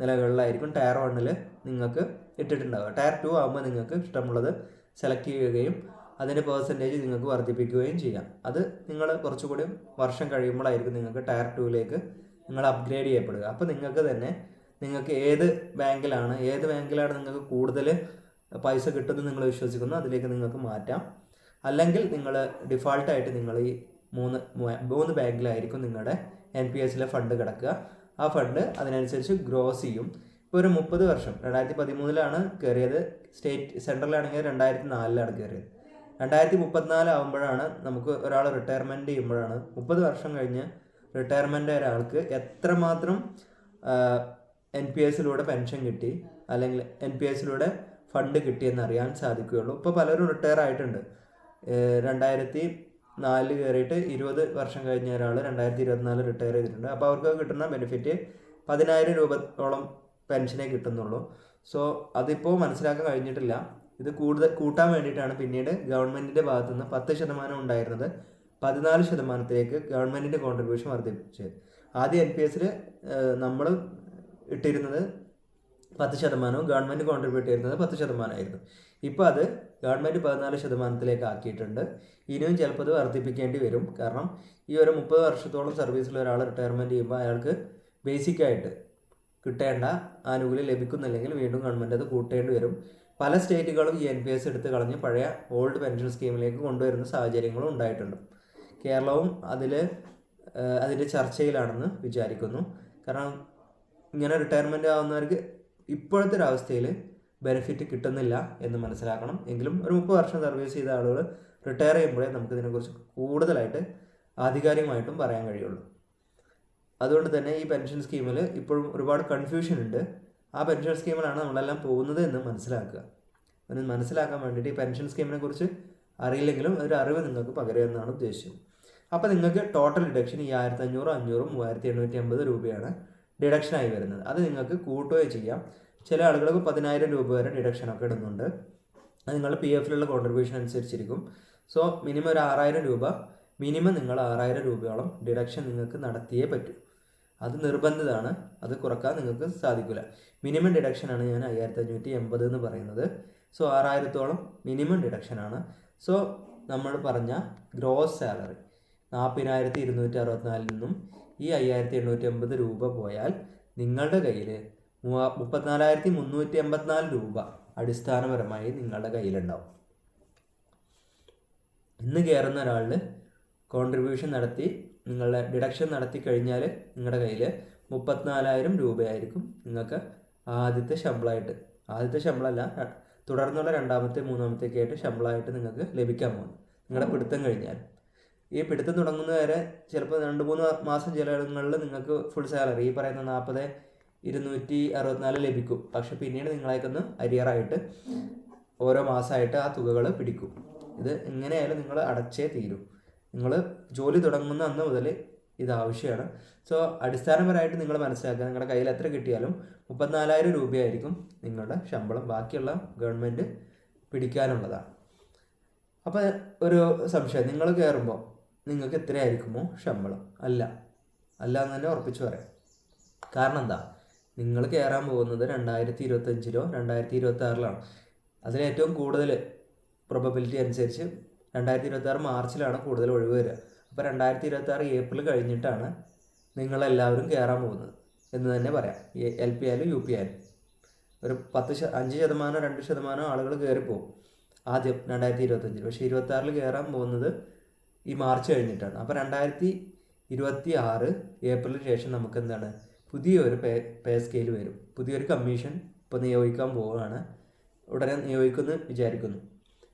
നിലകളിലായിരിക്കും ടയർ 1-ൽ നിങ്ങൾക്ക് ഇട്ടിട്ടുണ്ടാവുക. ടയർ 2 ആകുമ്പോൾ നിങ്ങൾക്ക് ഇഷ്ടമുള്ളത് സെലക്ട് ചെയ്യുകയും അതിൻ്റെ പെർസെൻറ്റേജ് നിങ്ങൾക്ക് വർദ്ധിപ്പിക്കുകയും ചെയ്യാം. അത് നിങ്ങൾ കുറച്ചുകൂടി വർഷം കഴിയുമ്പോഴായിരിക്കും നിങ്ങൾക്ക് ടയർ 2-ലേക്ക് നിങ്ങൾ അപ്ഗ്രേഡ് ചെയ്യപ്പെടുക. അപ്പോൾ നിങ്ങൾക്ക് ഏത് ബാങ്കിലാണ് നിങ്ങൾക്ക് കൂടുതൽ പൈസ കിട്ടുമെന്ന് നിങ്ങൾ വിശ്വസിക്കുന്നു അതിലേക്ക് നിങ്ങൾക്ക് മാറ്റാം. അല്ലെങ്കിൽ നിങ്ങൾ ഡിഫാൾട്ടായിട്ട് നിങ്ങൾ ഈ 3 ബാങ്കിലായിരിക്കും നിങ്ങളുടെ NPS-ലെ ഫണ്ട് കിടക്കുക. ആ ഫണ്ട് അതിനനുസരിച്ച് ഗ്രോസ് ചെയ്യും. ഇപ്പോൾ ഒരു 30 വർഷം, 2013-ലാണ് കയറിയത്, സെൻട്രലാണെങ്കിൽ 2004-ലാണ് കയറിയത്. 2034 ആകുമ്പോഴാണ് നമുക്ക് ഒരാൾ റിട്ടയർമെൻറ്റ് ചെയ്യുമ്പോഴാണ് 30 വർഷം കഴിഞ്ഞ് റിട്ടയർമെൻ്റ് ഒരാൾക്ക് എത്രമാത്രം NPS-ലൂടെ പെൻഷൻ കിട്ടി അല്ലെങ്കിൽ NPS-ലൂടെ ഫണ്ട് കിട്ടിയെന്ന് അറിയാൻ സാധിക്കുകയുള്ളൂ. ഇപ്പോൾ പലരും റിട്ടയർ ആയിട്ടുണ്ട്. 2004 കയറിയിട്ട് 20 വർഷം കഴിഞ്ഞ ഒരാൾ 2024 റിട്ടയർ ചെയ്തിട്ടുണ്ട്. അപ്പോൾ അവർക്ക് കിട്ടുന്ന ബെനിഫിറ്റ് 10,000 രൂപയോളം പെൻഷനേ കിട്ടുന്നുള്ളൂ. സോ അതിപ്പോൾ മനസ്സിലാക്കാൻ കഴിഞ്ഞിട്ടില്ല. ഇത് കൂട്ടാൻ വേണ്ടിയിട്ടാണ് പിന്നീട് ഗവൺമെൻറ്റിൻ്റെ ഭാഗത്തുനിന്ന് 10% ഉണ്ടായിരുന്നത് 14%-ലേക്ക് ഗവൺമെൻറ്റിൻ്റെ കോൺട്രിബ്യൂഷൻ വർദ്ധിപ്പിച്ചത്. ആദ്യം NPS-ൽ നമ്മൾ ഇട്ടിരുന്നത് 10%, ഗവൺമെൻറ് കോൺട്രിബ്യൂട്ട് ചെയ്യുന്നത് 10% ഇപ്പോൾ അത് ഗവൺമെൻറ് 14%-ലേക്ക് ആക്കിയിട്ടുണ്ട്. ഇനിയും ചിലപ്പോൾ അത് വർദ്ധിപ്പിക്കേണ്ടി വരും. കാരണം ഈ ഒരു 30 വർഷത്തോളം സർവീസിൽ ഒരാൾ റിട്ടയർമെൻറ്റ് ചെയ്യുമ്പോൾ അയാൾക്ക് ബേസിക്കായിട്ട് കിട്ടേണ്ട ആനുകൂല്യം ലഭിക്കുന്നില്ലെങ്കിൽ വീണ്ടും ഗവൺമെൻറ് അത് കൂട്ടേണ്ടി വരും. പല സ്റ്റേറ്റുകളും ഈ NPS എടുത്ത് കളഞ്ഞ് പഴയ ഓൾഡ് പെൻഷൻ സ്കീമിലേക്ക് കൊണ്ടുവരുന്ന സാഹചര്യങ്ങളും ഉണ്ടായിട്ടുണ്ട്. കേരളവും അതിൻ്റെ ചർച്ചയിലാണെന്ന് വിചാരിക്കുന്നു. കാരണം ഇങ്ങനെ റിട്ടയർമെൻറ്റ് ആവുന്നവർക്ക് ഇപ്പോഴത്തെ ഒരവസ്ഥയിൽ ബെനിഫിറ്റ് കിട്ടുന്നില്ല എന്ന് മനസ്സിലാക്കണം. എങ്കിലും ഒരു 30 വർഷം സർവീസ് ചെയ്ത ആളുകൾ റിട്ടയർ ചെയ്യുമ്പോഴേ നമുക്കിതിനെക്കുറിച്ച് കൂടുതലായിട്ട് ആധികാരികമായിട്ടും പറയാൻ കഴിയുള്ളൂ. അതുകൊണ്ട് തന്നെ ഈ പെൻഷൻ സ്കീമിൽ ഇപ്പോഴും ഒരുപാട് കൺഫ്യൂഷൻ ഉണ്ട്. ആ പെൻഷൻ സ്കീമിലാണ് നമ്മളെല്ലാം പോകുന്നത് എന്ന് മനസ്സിലാക്കുക. അത് മനസ്സിലാക്കാൻ വേണ്ടിയിട്ട് ഈ പെൻഷൻ സ്കീമിനെ കുറിച്ച് അറിയില്ലെങ്കിലും ഒരു അറിവ് നിങ്ങൾക്ക് പകരുമെന്നാണ് ഉദ്ദേശിച്ചത്. അപ്പോൾ നിങ്ങൾക്ക് ടോട്ടൽ ഡിഡക്ഷൻ ഈ 1500, 500, 3850 രൂപയാണ് ഡിഡക്ഷനായി വരുന്നത്. അത് നിങ്ങൾക്ക് കൂട്ടുകയും ചെയ്യാം. ചില ആളുകൾക്ക് 10,000 രൂപ വരെ ഡിഡക്ഷനൊക്കെ ഇടുന്നുണ്ട്. അത് നിങ്ങളുടെ PF-ലുള്ള കോൺട്രിബ്യൂഷൻ അനുസരിച്ചിരിക്കും. സോ മിനിമം ഒരു 6,000 രൂപ, നിങ്ങൾ 6,000 രൂപയോളം ഡിഡക്ഷൻ നിങ്ങൾക്ക് നടത്തിയേ പറ്റൂ. അത് നിർബന്ധിതമാണ്. അത് കുറക്കാൻ നിങ്ങൾക്ക് സാധിക്കില്ല. മിനിമം ഡിഡക്ഷനാണ് ഞാൻ 5,580 എന്ന് പറയുന്നത്. സോ 6,000-ഓളം മിനിമം ഡിഡക്ഷനാണ്. സോ നമ്മൾ പറഞ്ഞ ഗ്രോസ് സാലറി 40,264 നിന്നും ഈ 5,880 രൂപ പോയാൽ നിങ്ങളുടെ കയ്യിൽ 34,384 രൂപ അടിസ്ഥാനപരമായി നിങ്ങളുടെ കയ്യിലുണ്ടാവും. ഇന്ന് കയറുന്ന ഒരാളിന് കോൺട്രിബ്യൂഷൻ നടത്തി നിങ്ങളുടെ ഡിഡക്ഷൻ നടത്തി കഴിഞ്ഞാൽ നിങ്ങളുടെ കയ്യിൽ 34,000 രൂപയായിരിക്കും നിങ്ങൾക്ക് ആദ്യത്തെ ശമ്പളമല്ല, തുടർന്നുള്ള 2ാമത്തെ 3ാമത്തേക്ക് ആയിട്ട് ശമ്പളമായിട്ട് നിങ്ങൾക്ക് ലഭിക്കാൻ പോകുന്നു നിങ്ങളുടെ പിടുത്തം കഴിഞ്ഞാൽ. ഈ പിടുത്തം തുടങ്ങുന്നവരെ ചിലപ്പോൾ 2-3 മാസം ചില ഇടങ്ങളിൽ നിങ്ങൾക്ക് ഫുൾ സാലറി ഈ പറയുന്ന 40,264 ലഭിക്കും. പക്ഷെ പിന്നീട് നിങ്ങളേക്കൊന്ന് അരിയറായിട്ട് ഓരോ മാസമായിട്ട് ആ തുകകൾ പിടിക്കും. ഇത് എങ്ങനെയായാലും നിങ്ങൾ അടച്ചേ തീരൂ. നിങ്ങൾ ജോലി തുടങ്ങുന്ന അന്ന് മുതൽ ഇത് ആവശ്യമാണ്. സോ അടിസ്ഥാനപരമായിട്ട് നിങ്ങൾ മനസ്സിലാക്കുക, നിങ്ങളുടെ കയ്യിൽ എത്ര കിട്ടിയാലും 34,000 രൂപയായിരിക്കും നിങ്ങളുടെ ശമ്പളം, ബാക്കിയുള്ള ഗവൺമെൻറ് പിടിക്കാനുള്ളതാണ്. അപ്പോൾ ഒരു സംശയം, നിങ്ങൾ കയറുമ്പോൾ നിങ്ങൾക്ക് എത്രയായിരിക്കുമോ ശമ്പളം? അല്ല എന്ന് തന്നെ ഉറപ്പിച്ച് പറയാം. കാരണം എന്താ, നിങ്ങൾ കയറാൻ പോകുന്നത് 2025-ലോ 2026-ലാണ്. അതിലേറ്റവും കൂടുതൽ പ്രോബബിലിറ്റി അനുസരിച്ച് 2026 മാർച്ചിലാണ് കൂടുതൽ ഒഴിവ് വരിക. അപ്പോൾ 2026 ഏപ്രിൽ കഴിഞ്ഞിട്ടാണ് നിങ്ങളെല്ലാവരും കയറാൻ പോകുന്നത് എന്ന് തന്നെ പറയാം. LP ആയാലും UP ആയാലും ഒരു 5% 2% ആളുകൾ കയറിപ്പോകും ആദ്യം 2025. പക്ഷേ 26-ൽ കയറാൻ പോകുന്നത് ഈ മാർച്ച് കഴിഞ്ഞിട്ടാണ്. അപ്പോൾ 2026 ഏപ്രിലിന് ശേഷം നമുക്ക് എന്താണ്, പുതിയൊരു പേ സ്കെയിൽ വരും. പുതിയൊരു കമ്മീഷൻ ഇപ്പോൾ നിയോഗിക്കാൻ പോവുകയാണ്, ഉടനെ നിയോഗിക്കുമെന്ന് വിചാരിക്കുന്നു.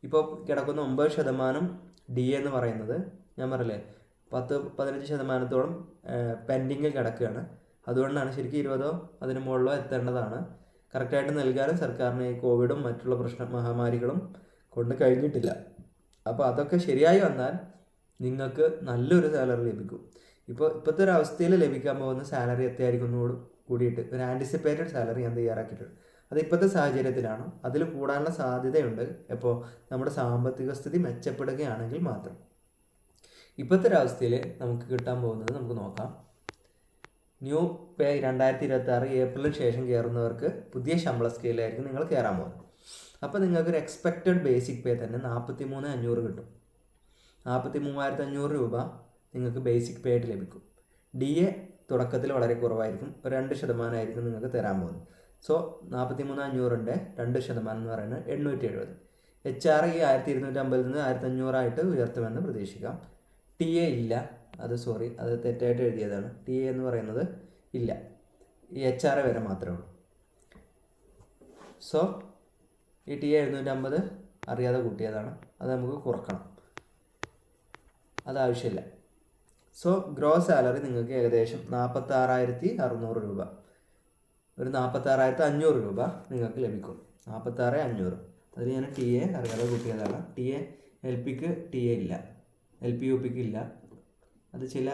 ഇപ്പോൾ കിടക്കുന്ന 9% DA എന്ന് പറയുന്നത് ഞാൻ പറയില്ലേ 10-15% പെൻഡിങ്ങിൽ കിടക്കുകയാണ്. അതുകൊണ്ടാണ് ശരിക്കും 20 അതിന് മുകളിലോ എത്തേണ്ടതാണ്. കറക്റ്റായിട്ട് നൽകാനും സർക്കാരിന് ഈ കോവിഡും മറ്റുള്ള മഹാമാരികളും കൊണ്ട് കഴിഞ്ഞിട്ടില്ല. അപ്പോൾ അതൊക്കെ ശരിയായി വന്നാൽ നിങ്ങൾക്ക് നല്ലൊരു സാലറി ലഭിക്കും. ഇപ്പോഴത്തെ ഒരു അവസ്ഥയിൽ ലഭിക്കാൻ പോകുന്ന സാലറി എത്രയായിരിക്കുന്നതോട് കൂടിയിട്ട് ഒരു ആൻറ്റിസിപ്പേറ്റഡ് സാലറി ഞാൻ തയ്യാറാക്കിയിട്ടുണ്ട്. അത് ഇപ്പോഴത്തെ സാഹചര്യത്തിലാണ്, അതിൽ കൂടാനുള്ള സാധ്യതയുണ്ട്. അപ്പോൾ നമ്മുടെ സാമ്പത്തിക സ്ഥിതി മെച്ചപ്പെടുകയാണെങ്കിൽ മാത്രം. ഇപ്പോഴത്തെ ഒരു അവസ്ഥയിൽ നമുക്ക് കിട്ടാൻ പോകുന്നത് നമുക്ക് നോക്കാം. ന്യൂ പേ 2026 ഏപ്രിലിന് ശേഷം കയറുന്നവർക്ക് പുതിയ ശമ്പള സ്കെയിലായിരിക്കും നിങ്ങൾ കയറാൻ പോകുന്നത്. അപ്പോൾ നിങ്ങൾക്കൊരു എക്സ്പെക്റ്റഡ് ബേസിക് പേ തന്നെ 43,500 കിട്ടും. 43,500 രൂപ നിങ്ങൾക്ക് ബേസിക് പേ ആയിട്ട് ലഭിക്കും. DA തുടക്കത്തിൽ വളരെ കുറവായിരിക്കും, ഒരു 2% ആയിരിക്കും നിങ്ങൾക്ക് തരാൻ പോകുന്നത്. സോ 43,500ൻ്റെ 2% എന്ന് പറയുന്നത് 870. HR ഈ 1,250 നിന്ന് 1,500 ആയിട്ട് ഉയർത്തുമെന്ന് പ്രതീക്ഷിക്കാം. TA ഇല്ല, അത് തെറ്റായിട്ട് എഴുതിയതാണ്. TA എന്ന് പറയുന്നത് ഇല്ല, ഈ HR വരെ മാത്രമേ ഉള്ളൂ. സോ ഈ TA 750 അറിയാതെ കൂട്ടിയതാണ്, അത് നമുക്ക് കുറക്കണം, അതാവശ്യമില്ല. സോ ഗ്രോസ് സാലറി നിങ്ങൾക്ക് ഏകദേശം 46,600 രൂപ, ഒരു 46,500 രൂപ നിങ്ങൾക്ക് ലഭിക്കും. 46,500 അതിൽ ഞാൻ TA അറിയാതെ കൂട്ടിയതാണ്. LPക്ക് TA ഇല്ല, LP UPക്ക് ഇല്ല, അത് ചില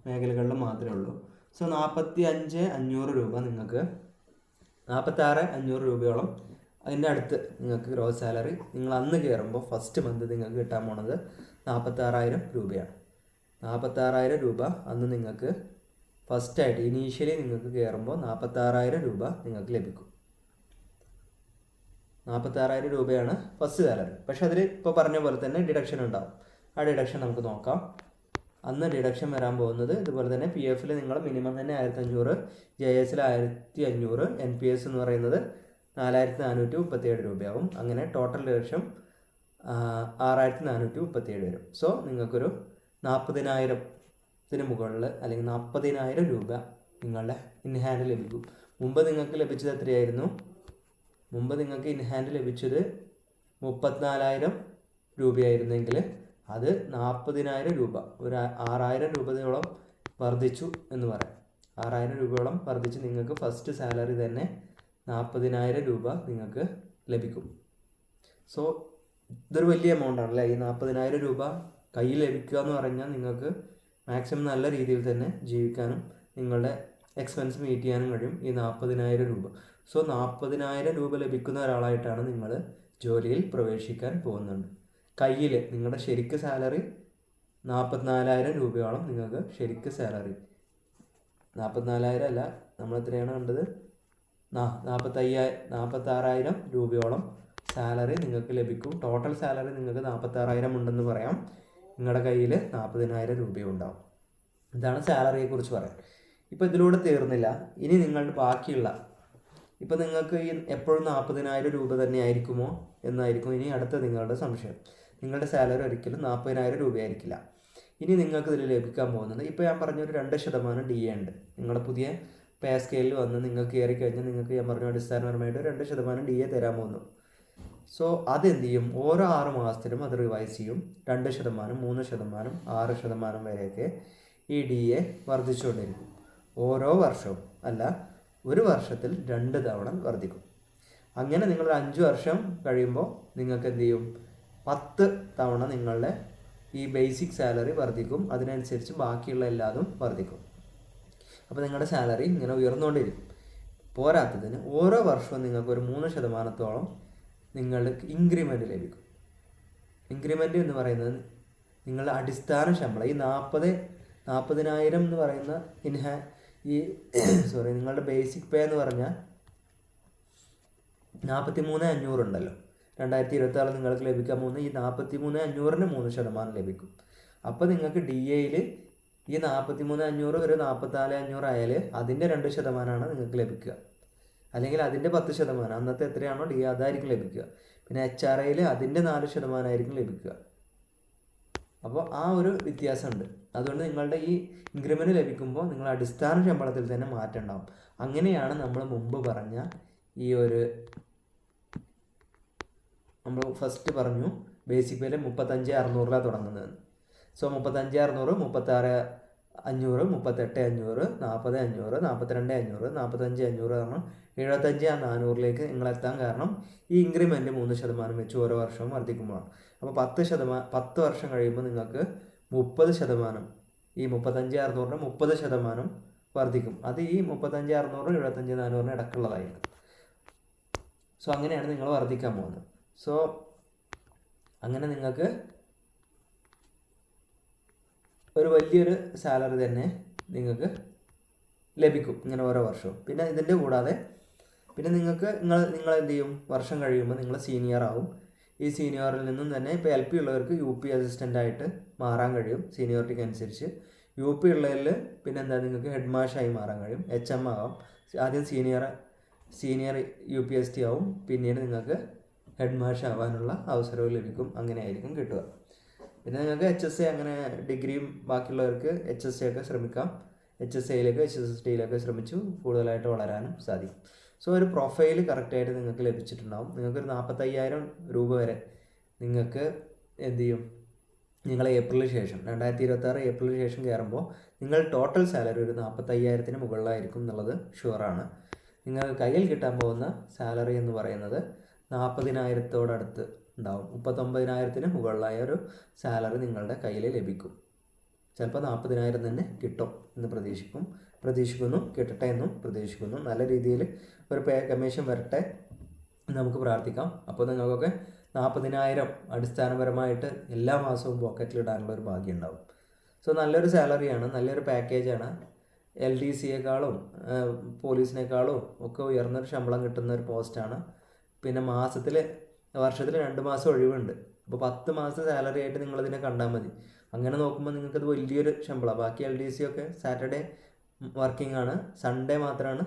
മേഖലകളിൽ മാത്രമേ ഉള്ളൂ. സോ 45,500 രൂപ നിങ്ങൾക്ക് 46,500 രൂപയോളം അതിൻ്റെ അടുത്ത് നിങ്ങൾക്ക് ഗ്രോസ് സാലറി നിങ്ങൾ അന്ന് കയറുമ്പോൾ ഫസ്റ്റ് മന്ത് നിങ്ങൾക്ക് കിട്ടാൻ പോണത് 46,000 രൂപയാണ്. 46,000 രൂപ അന്ന് നിങ്ങൾക്ക് ഫസ്റ്റായിട്ട് ഇനീഷ്യലി നിങ്ങൾക്ക് കയറുമ്പോൾ 46,000 രൂപ നിങ്ങൾക്ക് ലഭിക്കും. 46,000 രൂപയാണ് ഫസ്റ്റ് സാലറി. പക്ഷെ അതിൽ ഇപ്പോൾ പറഞ്ഞ പോലെ തന്നെ ഡിഡക്ഷൻ ഉണ്ടാവും. ആ ഡിഡക്ഷൻ നമുക്ക് നോക്കാം. അന്ന് ഡിഡക്ഷൻ വരാൻ പോകുന്നത് ഇതുപോലെ തന്നെ PFൽ നിങ്ങൾ മിനിമം തന്നെ 1,500, JSൽ 1,500, NPS എന്ന് പറയുന്നത് 4,437 രൂപയാവും. അങ്ങനെ ടോട്ടൽ ഡിഡക്ഷൻ 6,437 വരും. സോ നിങ്ങൾക്കൊരു 40,000-ന് മുകളിൽ അല്ലെങ്കിൽ 40,000 രൂപ നിങ്ങളുടെ ഇൻ ഹാൻഡ് ലഭിക്കും. മുമ്പ് നിങ്ങൾക്ക് ലഭിച്ചത് എത്രയായിരുന്നു? മുമ്പ് നിങ്ങൾക്ക് ഇൻ ഹാൻഡ് ലഭിച്ചത് 34,000 രൂപയായിരുന്നെങ്കിൽ അത് 40,000 രൂപ, ഒരു 6,000 രൂപയോളം വർദ്ധിച്ചു എന്ന് പറയാം. 6,000 രൂപയോളം വർദ്ധിച്ച് നിങ്ങൾക്ക് ഫസ്റ്റ് സാലറി തന്നെ 40,000 രൂപ നിങ്ങൾക്ക് ലഭിക്കും. സോ ഇതൊരു വലിയ എമൗണ്ട് ആണല്ലേ. ഈ 40,000 രൂപ കയ്യിൽ ലഭിക്കുക എന്ന് പറഞ്ഞാൽ നിങ്ങൾക്ക് മാക്സിമം നല്ല രീതിയിൽ തന്നെ ജീവിക്കാനും നിങ്ങളുടെ എക്സ്പെൻസ് മീറ്റ് ചെയ്യാനും കഴിയും ഈ 40,000 രൂപ. സോ 40,000 രൂപ ലഭിക്കുന്ന ഒരാളായിട്ടാണ് നിങ്ങൾ ജോലിയിൽ പ്രവേശിക്കാൻ പോകുന്നുണ്ട്. കയ്യിൽ നിങ്ങളുടെ ശരിക്ക് സാലറി 44,000 രൂപയോളം നിങ്ങൾക്ക് ശരിക്ക് സാലറി, 44,000 അല്ല, നമ്മൾ എത്രയാണ് കണ്ടത്, 46,000 രൂപയോളം സാലറി നിങ്ങൾക്ക് ലഭിക്കും. ടോട്ടൽ സാലറി നിങ്ങൾക്ക് 46,000 ഉണ്ടെന്ന് പറയാം. നിങ്ങളുടെ കയ്യിൽ 40,000 രൂപയുണ്ടാവും. ഇതാണ് സാലറിയെക്കുറിച്ച് പറയാൻ. ഇപ്പോൾ ഇതിലൂടെ തീർന്നില്ല. ഇനി നിങ്ങളുടെ ബാക്കിയുള്ള, ഇപ്പോൾ നിങ്ങൾക്ക് ഈ എപ്പോഴും 40,000 രൂപ തന്നെ ആയിരിക്കുമോ എന്നായിരിക്കും ഇനി അടുത്ത നിങ്ങളുടെ സംശയം. നിങ്ങളുടെ സാലറി ഒരിക്കലും 40,000 രൂപയായിരിക്കില്ല. ഇനി നിങ്ങൾക്ക് ഇതിൽ ലഭിക്കാൻ പോകുന്നത്, ഇപ്പോൾ ഞാൻ പറഞ്ഞൊരു 2% DA ഉണ്ട്. നിങ്ങളുടെ പുതിയ പേ സ്കെയിലിൽ വന്ന് നിങ്ങൾക്ക് കയറി കഴിഞ്ഞാൽ നിങ്ങൾക്ക് ഞാൻ പറഞ്ഞ അടിസ്ഥാനപരമായിട്ട് 2% DA തരാൻ പോകുന്നു. സോ അതെന്ത് ചെയ്യും? ഓരോ 6 മാസത്തിലും അത് റിവൈസ് ചെയ്യും. 2%, 3%, 6% വരെയൊക്കെ ഈ DA വർദ്ധിച്ചുകൊണ്ടിരിക്കും. ഓരോ വർഷവും അല്ല, ഒരു വർഷത്തിൽ 2 തവണ വർദ്ധിക്കും. അങ്ങനെ നിങ്ങൾ 5 വർഷം കഴിയുമ്പോൾ നിങ്ങൾക്ക് എന്ത് ചെയ്യും? 10 തവണ നിങ്ങളുടെ ഈ ബേസിക് സാലറി വർദ്ധിക്കും. അതിനനുസരിച്ച് ബാക്കിയുള്ള എല്ലാതും വർദ്ധിക്കും. അപ്പോൾ നിങ്ങളുടെ സാലറി ഇങ്ങനെ ഉയർന്നുകൊണ്ടിരിക്കും. പോരാത്തതിന് ഓരോ വർഷവും നിങ്ങൾക്ക് ഒരു 3% നിങ്ങൾക്ക് ഇൻക്രിമെൻറ്റ് ലഭിക്കും. ഇൻക്രിമെൻറ്റ് എന്ന് പറയുന്നത് നിങ്ങളുടെ അടിസ്ഥാന ശമ്പളം ഈ 40,000 എന്ന് പറയുന്ന നിങ്ങളുടെ ബേസിക് പേ എന്ന് പറഞ്ഞാൽ 43,500 ഉണ്ടല്ലോ. 2026 നിങ്ങൾക്ക് ലഭിക്കാൻ പോകുന്ന ഈ 43,500-ന് 3% ലഭിക്കും. അപ്പോൾ നിങ്ങൾക്ക് ഡി എയിൽ ഈ 43,500 ഒരു 44,500 ആയാൽ അതിൻ്റെ 2%ആണ് നിങ്ങൾക്ക് ലഭിക്കുക. അല്ലെങ്കിൽ അതിൻ്റെ 10%, അന്നത്തെ എത്രയാണോ ഡി അതായിരിക്കും ലഭിക്കുക. പിന്നെ HRAയിൽ അതിൻ്റെ 4% ആയിരിക്കും ലഭിക്കുക. അപ്പോൾ ആ ഒരു വ്യത്യാസമുണ്ട്. അതുകൊണ്ട് നിങ്ങളുടെ ഈ ഇൻക്രിമെൻറ്റ് ലഭിക്കുമ്പോൾ നിങ്ങൾ അടിസ്ഥാന ശമ്പളത്തിൽ തന്നെ മാറ്റം ഉണ്ടാവും. അങ്ങനെയാണ് നമ്മൾ മുമ്പ് പറഞ്ഞ നമ്മൾ ഫസ്റ്റ് പറഞ്ഞു ബേസിക് പേയിൽ 35,600 തുടങ്ങുന്നത്. സോ 35,600, 36,500, 38,500, 40,500, 42,500, 45,500 ആണ് 75,400 നിങ്ങൾ എത്താൻ കാരണം ഈ ഇൻക്രിമെൻറ്റ് 3% വെച്ച് ഓരോ വർഷവും വർദ്ധിക്കുമ്പോഴാണ്. അപ്പോൾ 10 വർഷം കഴിയുമ്പോൾ നിങ്ങൾക്ക് 30%, ഈ 35,600-ന് 30% വർദ്ധിക്കും. അത് ഈ 35,600, 75,400 ഇടക്കുള്ളതായിരിക്കും. സോ അങ്ങനെയാണ് നിങ്ങൾ വർദ്ധിക്കാൻ പോകുന്നത്. സോ അങ്ങനെ നിങ്ങൾക്ക് ഒരു വലിയൊരു സാലറി തന്നെ നിങ്ങൾക്ക് ലഭിക്കും ഇങ്ങനെ ഓരോ വർഷവും. പിന്നെ ഇതിൻ്റെ കൂടാതെ പിന്നെ നിങ്ങൾ എന്ത് ചെയ്യും, വർഷം കഴിയുമ്പോൾ നിങ്ങൾ സീനിയർ ആവും. ഈ സീനിയറിൽ നിന്നും തന്നെ ഇപ്പോൾ LP ഉള്ളവർക്ക് UP അസിസ്റ്റൻ്റായിട്ട് മാറാൻ കഴിയും സീനിയോറിറ്റിക്ക് അനുസരിച്ച്. UP ഉള്ളതിൽ പിന്നെ നിങ്ങൾക്ക് ഹെഡ് മാഷായി മാറാൻ കഴിയും, HM ആവാം. ആദ്യം സീനിയർ UPST ആവും, പിന്നീട് നിങ്ങൾക്ക് ഹെഡ് മാഷ് ആവാനുള്ള അവസരവും ലഭിക്കും. അങ്ങനെ ആയിരിക്കും കിട്ടുക. പിന്നെ നിങ്ങൾക്ക് HSA, അങ്ങനെ ഡിഗ്രിയും ബാക്കിയുള്ളവർക്ക് HSA ഒക്കെ ശ്രമിക്കാം. HSAയിലേക്ക് HSSTയിലേക്ക് ശ്രമിച്ചു കൂടുതലായിട്ട് വളരാനും സാധിക്കും. സോ ഒരു പ്രൊഫൈൽ കറക്റ്റായിട്ട് നിങ്ങൾക്ക് ലഭിച്ചിട്ടുണ്ടാവും. നിങ്ങൾക്കൊരു 45,000 രൂപ വരെ നിങ്ങൾക്ക് എന്ത് ചെയ്യും, നിങ്ങൾ ഏപ്രിലിന് ശേഷം 2026 ഏപ്രിലിന് ശേഷം കയറുമ്പോൾ നിങ്ങൾ ടോട്ടൽ സാലറി ഒരു 45,000-ന് മുകളിലായിരിക്കും എന്നുള്ളത് ഷുവറാണ്. നിങ്ങൾക്ക് കയ്യിൽ കിട്ടാൻ പോകുന്ന സാലറി എന്ന് പറയുന്നത് 40,000-ഓടടുത്ത് ഉണ്ടാവും. 39,000-ന് മുകളിലായ ഒരു സാലറി നിങ്ങളുടെ കയ്യിൽ ലഭിക്കും. ചിലപ്പോൾ 40,000 തന്നെ കിട്ടും എന്ന് പ്രതീക്ഷിക്കുന്നു, കിട്ടട്ടെ എന്നും പ്രതീക്ഷിക്കുന്നു. നല്ല രീതിയിൽ ഒരു കമ്മീഷൻ വരട്ടെ നമുക്ക് പ്രാർത്ഥിക്കാം. അപ്പോൾ നിങ്ങൾക്കൊക്കെ 40,000 അടിസ്ഥാനപരമായിട്ട് എല്ലാ മാസവും പോക്കറ്റിലിടാനുള്ള ഒരു ഭാഗ്യം ഉണ്ടാവും. സോ നല്ലൊരു സാലറിയാണ്, നല്ലൊരു പാക്കേജാണ്. LDCയേക്കാളും പോലീസിനേക്കാളും ഒക്കെ ഉയർന്നൊരു ശമ്പളം കിട്ടുന്ന ഒരു പോസ്റ്റാണ്. പിന്നെ വർഷത്തിൽ 2 മാസം ഒഴിവുണ്ട്. അപ്പോൾ 10 മാസം സാലറി ആയിട്ട് നിങ്ങളിതിനെ കണ്ടാൽ മതി. അങ്ങനെ നോക്കുമ്പോൾ നിങ്ങൾക്കത് വലിയൊരു ശമ്പളമാണ്. ബാക്കി LDC ഒക്കെ സാറ്റർഡേ വർക്കിംഗ് ആണ്, സൺഡേ മാത്രമാണ്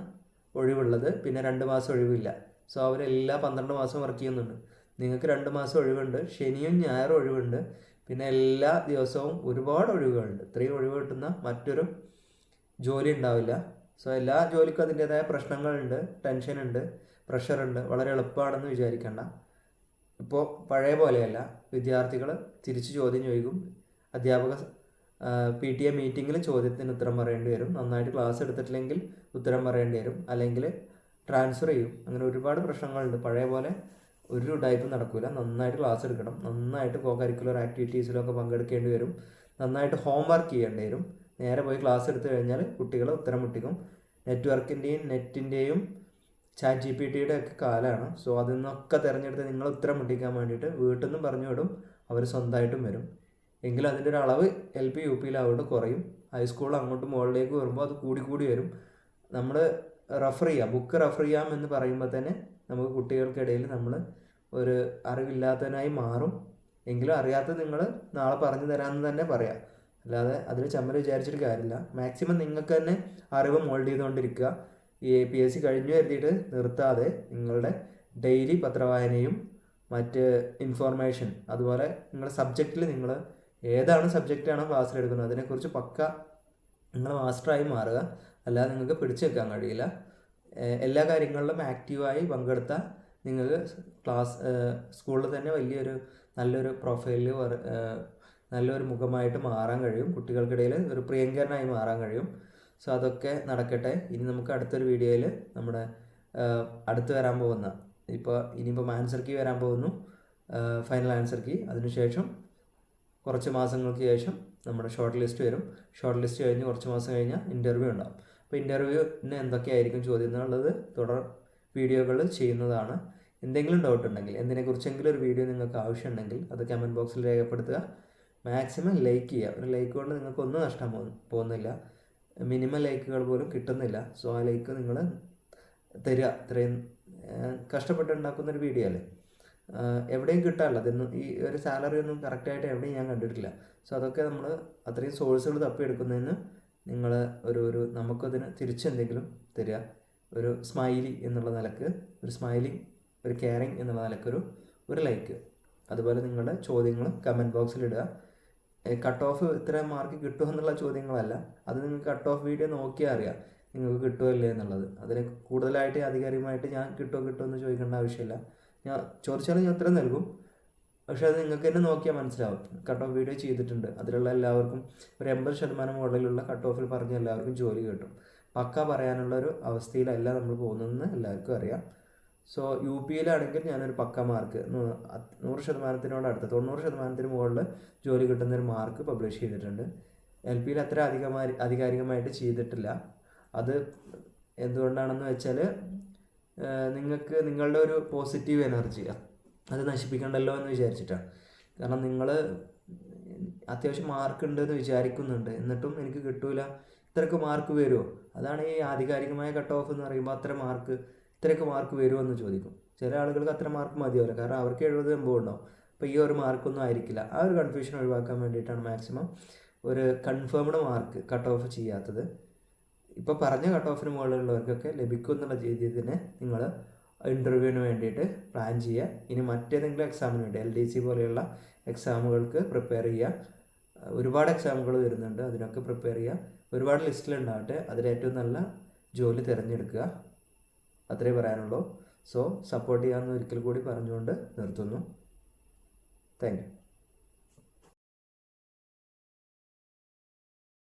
ഒഴിവുള്ളത്, പിന്നെ 2 മാസം ഒഴിവില്ല. സോ അവരെല്ലാ 12 മാസം വർക്ക് ചെയ്യുന്നുണ്ട്. നിങ്ങൾക്ക് 2 മാസം ഒഴിവുണ്ട്, ശനിയും ഞായറും ഒഴിവുണ്ട്. പിന്നെ എല്ലാ ദിവസവും ഒരുപാട് ഒഴിവുകളുണ്ട്. ഇത്രയും ഒഴിവ് കിട്ടുന്ന മറ്റൊരു ജോലി ഉണ്ടാവില്ല. സോ എല്ലാ ജോലിക്കും അതിൻ്റേതായ പ്രശ്നങ്ങളുണ്ട്, ടെൻഷനുണ്ട്, പ്രഷറുണ്ട്. വളരെ എളുപ്പമാണെന്ന് വിചാരിക്കേണ്ട. ഇപ്പോൾ പഴയ പോലെയല്ല. വിദ്യാർത്ഥികൾ തിരിച്ച് ചോദ്യം ചോദിക്കും. അധ്യാപക PTA മീറ്റിങ്ങിൽ ചോദ്യത്തിന് ഉത്തരം പറയേണ്ടി വരും. നന്നായിട്ട് ക്ലാസ് എടുത്തിട്ടില്ലെങ്കിൽ ഉത്തരം പറയേണ്ടി വരും, അല്ലെങ്കിൽ ട്രാൻസ്ഫർ ചെയ്യും. അങ്ങനെ ഒരുപാട് പ്രശ്നങ്ങളുണ്ട്. പഴയ പോലെ ഒരു ടൈപ്പ് നടക്കില്ല. നന്നായിട്ട് ക്ലാസ് എടുക്കണം, നന്നായിട്ട് കോ കരിക്കുലർ ആക്ടിവിറ്റീസിലൊക്കെ പങ്കെടുക്കേണ്ടി വരും, നന്നായിട്ട് ഹോംവർക്ക് ചെയ്യേണ്ടി വരും. നേരെ പോയി ക്ലാസ് എടുത്തു കഴിഞ്ഞാൽ കുട്ടികൾ ഉത്തരം മുട്ടിക്കും. നെറ്റിൻ്റെയും ChatGPTയുടെ ഒക്കെ കാലമാണ്. സോ അതിൽ നിന്നൊക്കെ തിരഞ്ഞെടുത്ത് നിങ്ങൾ ഉത്തരം മുട്ടിക്കാൻ വേണ്ടിയിട്ട് വീട്ടിൽ നിന്നും പറഞ്ഞു വിടും, അവർ സ്വന്തമായിട്ടും വരും. എങ്കിലും അതിൻ്റെ ഒരു അളവ് LP UPയിലാവുകൊണ്ട് കുറയും. ഹൈസ്കൂളിൽ അങ്ങോട്ട് മുകളിലേക്ക് വരുമ്പോൾ അത് കൂടി വരും. നമ്മൾ ബുക്ക് റെഫർ ചെയ്യാം എന്ന് പറയുമ്പോൾ തന്നെ നമുക്ക് കുട്ടികൾക്കിടയിൽ നമ്മൾ ഒരു അറിവില്ലാത്തവനായി മാറും. എങ്കിലും അറിയാത്തത് നിങ്ങൾ നാളെ പറഞ്ഞു തരാമെന്ന് തന്നെ പറയാം. അല്ലാതെ അതിൽ ചമ്മൽ വിചാരിച്ചിട്ട് കാര്യമില്ല. മാക്സിമം നിങ്ങൾക്ക് തന്നെ അറിവ് മോൾഡ് ചെയ്തുകൊണ്ടിരിക്കുക. ഈ PSC കഴിഞ്ഞു കരുതിയിട്ട് നിർത്താതെ നിങ്ങളുടെ ഡെയിലി പത്രവായനയും മറ്റ് ഇൻഫോർമേഷൻ, അതുപോലെ നിങ്ങളുടെ സബ്ജക്റ്റിൽ നിങ്ങൾ ഏതാണ് സബ്ജക്റ്റാണോ ക്ലാസ്സിലെടുക്കുന്നത് അതിനെക്കുറിച്ച് പക്ക നിങ്ങൾ മാസ്റ്ററായി മാറുക. അല്ലാതെ നിങ്ങൾക്ക് പിടിച്ചു വെക്കാൻ കഴിയില്ല. എല്ലാ കാര്യങ്ങളിലും ആക്റ്റീവായി പങ്കെടുത്താൽ നിങ്ങൾക്ക് സ്കൂളിൽ തന്നെ നല്ലൊരു പ്രൊഫൈലിൽ നല്ലൊരു മുഖമായിട്ട് മാറാൻ കഴിയും. കുട്ടികൾക്കിടയിൽ ഒരു പ്രിയങ്കരനായി മാറാൻ കഴിയും. സോ അതൊക്കെ നടക്കട്ടെ. ഇനി നമുക്ക് അടുത്തൊരു വീഡിയോയിൽ നമ്മുടെ അടുത്ത് വരാൻ പോകുന്ന ഇനിയിപ്പോൾ ആൻസർ കീ വരാൻ പോകുന്നു. Final answer key. അതിനുശേഷം കുറച്ച് മാസങ്ങൾക്ക് ശേഷം നമ്മുടെ ഷോർട്ട് ലിസ്റ്റ് വരും. ഷോർട്ട് ലിസ്റ്റ് കഴിഞ്ഞ് കുറച്ച് മാസം കഴിഞ്ഞാൽ ഇൻ്റർവ്യൂ ഉണ്ടാകും. അപ്പോൾ ഇൻ്റർവ്യൂവിന് എന്തൊക്കെയായിരിക്കും ചോദ്യം എന്നുള്ളത് തുടർ വീഡിയോകൾ ചെയ്യുന്നതാണ്. എന്തെങ്കിലും ഡൗട്ട് ഉണ്ടെങ്കിൽ, എന്തിനെക്കുറിച്ചെങ്കിലും ഒരു വീഡിയോ നിങ്ങൾക്ക് ആവശ്യമുണ്ടെങ്കിൽ അത് കമൻറ്റ് ബോക്സിൽ രേഖപ്പെടുത്തുക. മാക്സിമം ലൈക്ക് ചെയ്യുക. ഒരു ലൈക്ക് കൊണ്ട് നിങ്ങൾക്കൊന്നും നഷ്ടം പോകുന്നില്ല. മിനിമം ലൈക്കുകൾ പോലും കിട്ടുന്നില്ല. സോ ആ ലൈക്ക് നിങ്ങൾ തരിക. ഇത്രയും കഷ്ടപ്പെട്ടുണ്ടാക്കുന്നൊരു വീഡിയോ അല്ലേ, എവിടെയും കിട്ടാറില്ല. അതൊന്നും ഈ ഒരു സാലറി ഒന്നും കറക്റ്റായിട്ട് എവിടെയും ഞാൻ കണ്ടിട്ടില്ല. സോ അതൊക്കെ നമ്മൾ അത്രയും സോഴ്സുകൾ തപ്പിയെടുക്കുന്നതിന് നിങ്ങൾ ഒരു നമുക്കതിന് തിരിച്ചെന്തെങ്കിലും തരിക. ഒരു സ്മൈലി എന്നുള്ള നിലക്ക്, ഒരു സ്മൈലിങ്, ഒരു കെയറിങ് എന്നുള്ള നിലക്കൊരു ലൈക്ക്. അതുപോലെ നിങ്ങളുടെ ചോദ്യങ്ങൾ കമൻറ്റ് ബോക്സിലിടുക. കട്ട് ഓഫ് ഇത്ര മാർക്ക് കിട്ടുമോ എന്നുള്ള ചോദ്യങ്ങളല്ല, അത് നിങ്ങൾക്ക് കട്ട് ഓഫ് വീഡിയോ നോക്കിയാൽ അറിയാം നിങ്ങൾക്ക് കിട്ടുമോ ഇല്ലേ എന്നുള്ളത്. അതിന് കൂടുതലായിട്ട് ആധികാരികമായിട്ട് ഞാൻ കിട്ടുമോ എന്ന് ചോദിക്കേണ്ട ആവശ്യമില്ല. ഞാൻ ചോദിച്ചാലും ഞാൻ ഉത്തരം നൽകും. പക്ഷേ അത് നിങ്ങൾക്ക് തന്നെ നോക്കിയാൽ മനസ്സിലാവും. കട്ട് ഓഫ് വീഡിയോ ചെയ്തിട്ടുണ്ട്, അതിലുള്ള എല്ലാവർക്കും ഒരു 80% മുകളിലുള്ള കട്ട് ഓഫിൽ പറഞ്ഞ എല്ലാവർക്കും ജോലി കിട്ടും. പക്ക പറയാനുള്ളൊരു അവസ്ഥയിലല്ല നമ്മൾ പോകുന്നതെന്ന് എല്ലാവർക്കും അറിയാം. സോ യു പിയിലാണെങ്കിൽ ഞാനൊരു പക്ക മാർക്ക് 100% അടുത്ത് 90% മുകളിൽ ജോലി കിട്ടുന്നൊരു മാർക്ക് പബ്ലിഷ് ചെയ്തിട്ടുണ്ട്. എൽ പിയിൽ അത്ര ആധികാരികമായിട്ട് ചെയ്തിട്ടില്ല. അത് എന്തുകൊണ്ടാണെന്ന് വെച്ചാൽ നിങ്ങൾക്ക് നിങ്ങളുടെ ഒരു പോസിറ്റീവ് എനർജി അത് നശിപ്പിക്കണ്ടല്ലോ എന്ന് വിചാരിച്ചിട്ടാണ്. കാരണം നിങ്ങൾ അത്യാവശ്യം മാർക്ക് ഉണ്ടെന്ന് വിചാരിക്കുന്നുണ്ട്, എന്നിട്ടും എനിക്ക് കിട്ടൂല, ഇത്രയൊക്കെ മാർക്ക് വരുമോ? അതാണ് ഈ ആധികാരികമായ കട്ട് ഓഫ് എന്ന് പറയുമ്പോൾ. ഇത്രയൊക്കെ മാർക്ക് വരുമോ എന്ന് ചോദിക്കും. ചില ആളുകൾക്ക് അത്ര മാർക്ക് മതിയാവില്ല, കാരണം അവർക്ക് 70-80 ഉണ്ടാവും. അപ്പോൾ ഈ ഒരു മാർക്കൊന്നും ആയിരിക്കില്ല. ആ ഒരു കൺഫ്യൂഷൻ ഒഴിവാക്കാൻ വേണ്ടിയിട്ടാണ് മാക്സിമം ഒരു കൺഫേംഡ് മാർക്ക് കട്ട് ഓഫ് ചെയ്യാത്തത്. ഇപ്പോൾ പറഞ്ഞ കട്ട് ഓഫിന് മുകളിലുള്ളവർക്കൊക്കെ ലഭിക്കും എന്നുള്ള രീതിയിൽ തന്നെ നിങ്ങൾ ഇൻ്റർവ്യൂവിന് വേണ്ടിയിട്ട് പ്ലാൻ ചെയ്യുക. ഇനി മറ്റേതെങ്കിലും എക്സാമിന് വേണ്ടി LDC പോലെയുള്ള എക്സാമുകൾക്ക് പ്രിപ്പയർ ചെയ്യുക. ഒരുപാട് എക്സാമുകൾ വരുന്നുണ്ട്, അതിനൊക്കെ പ്രിപ്പയർ ചെയ്യുക. ഒരുപാട് ലിസ്റ്റിലുണ്ടാവട്ടെ, അതിലേറ്റവും നല്ല ജോലി തിരഞ്ഞെടുക്കുക. അത്രേ പറയാനുള്ളൂ. സോ സപ്പോർട്ട് ചെയ്യാമെന്ന് ഒരിക്കൽ കൂടി പറഞ്ഞുകൊണ്ട് നിർത്തുന്നു. Thank you.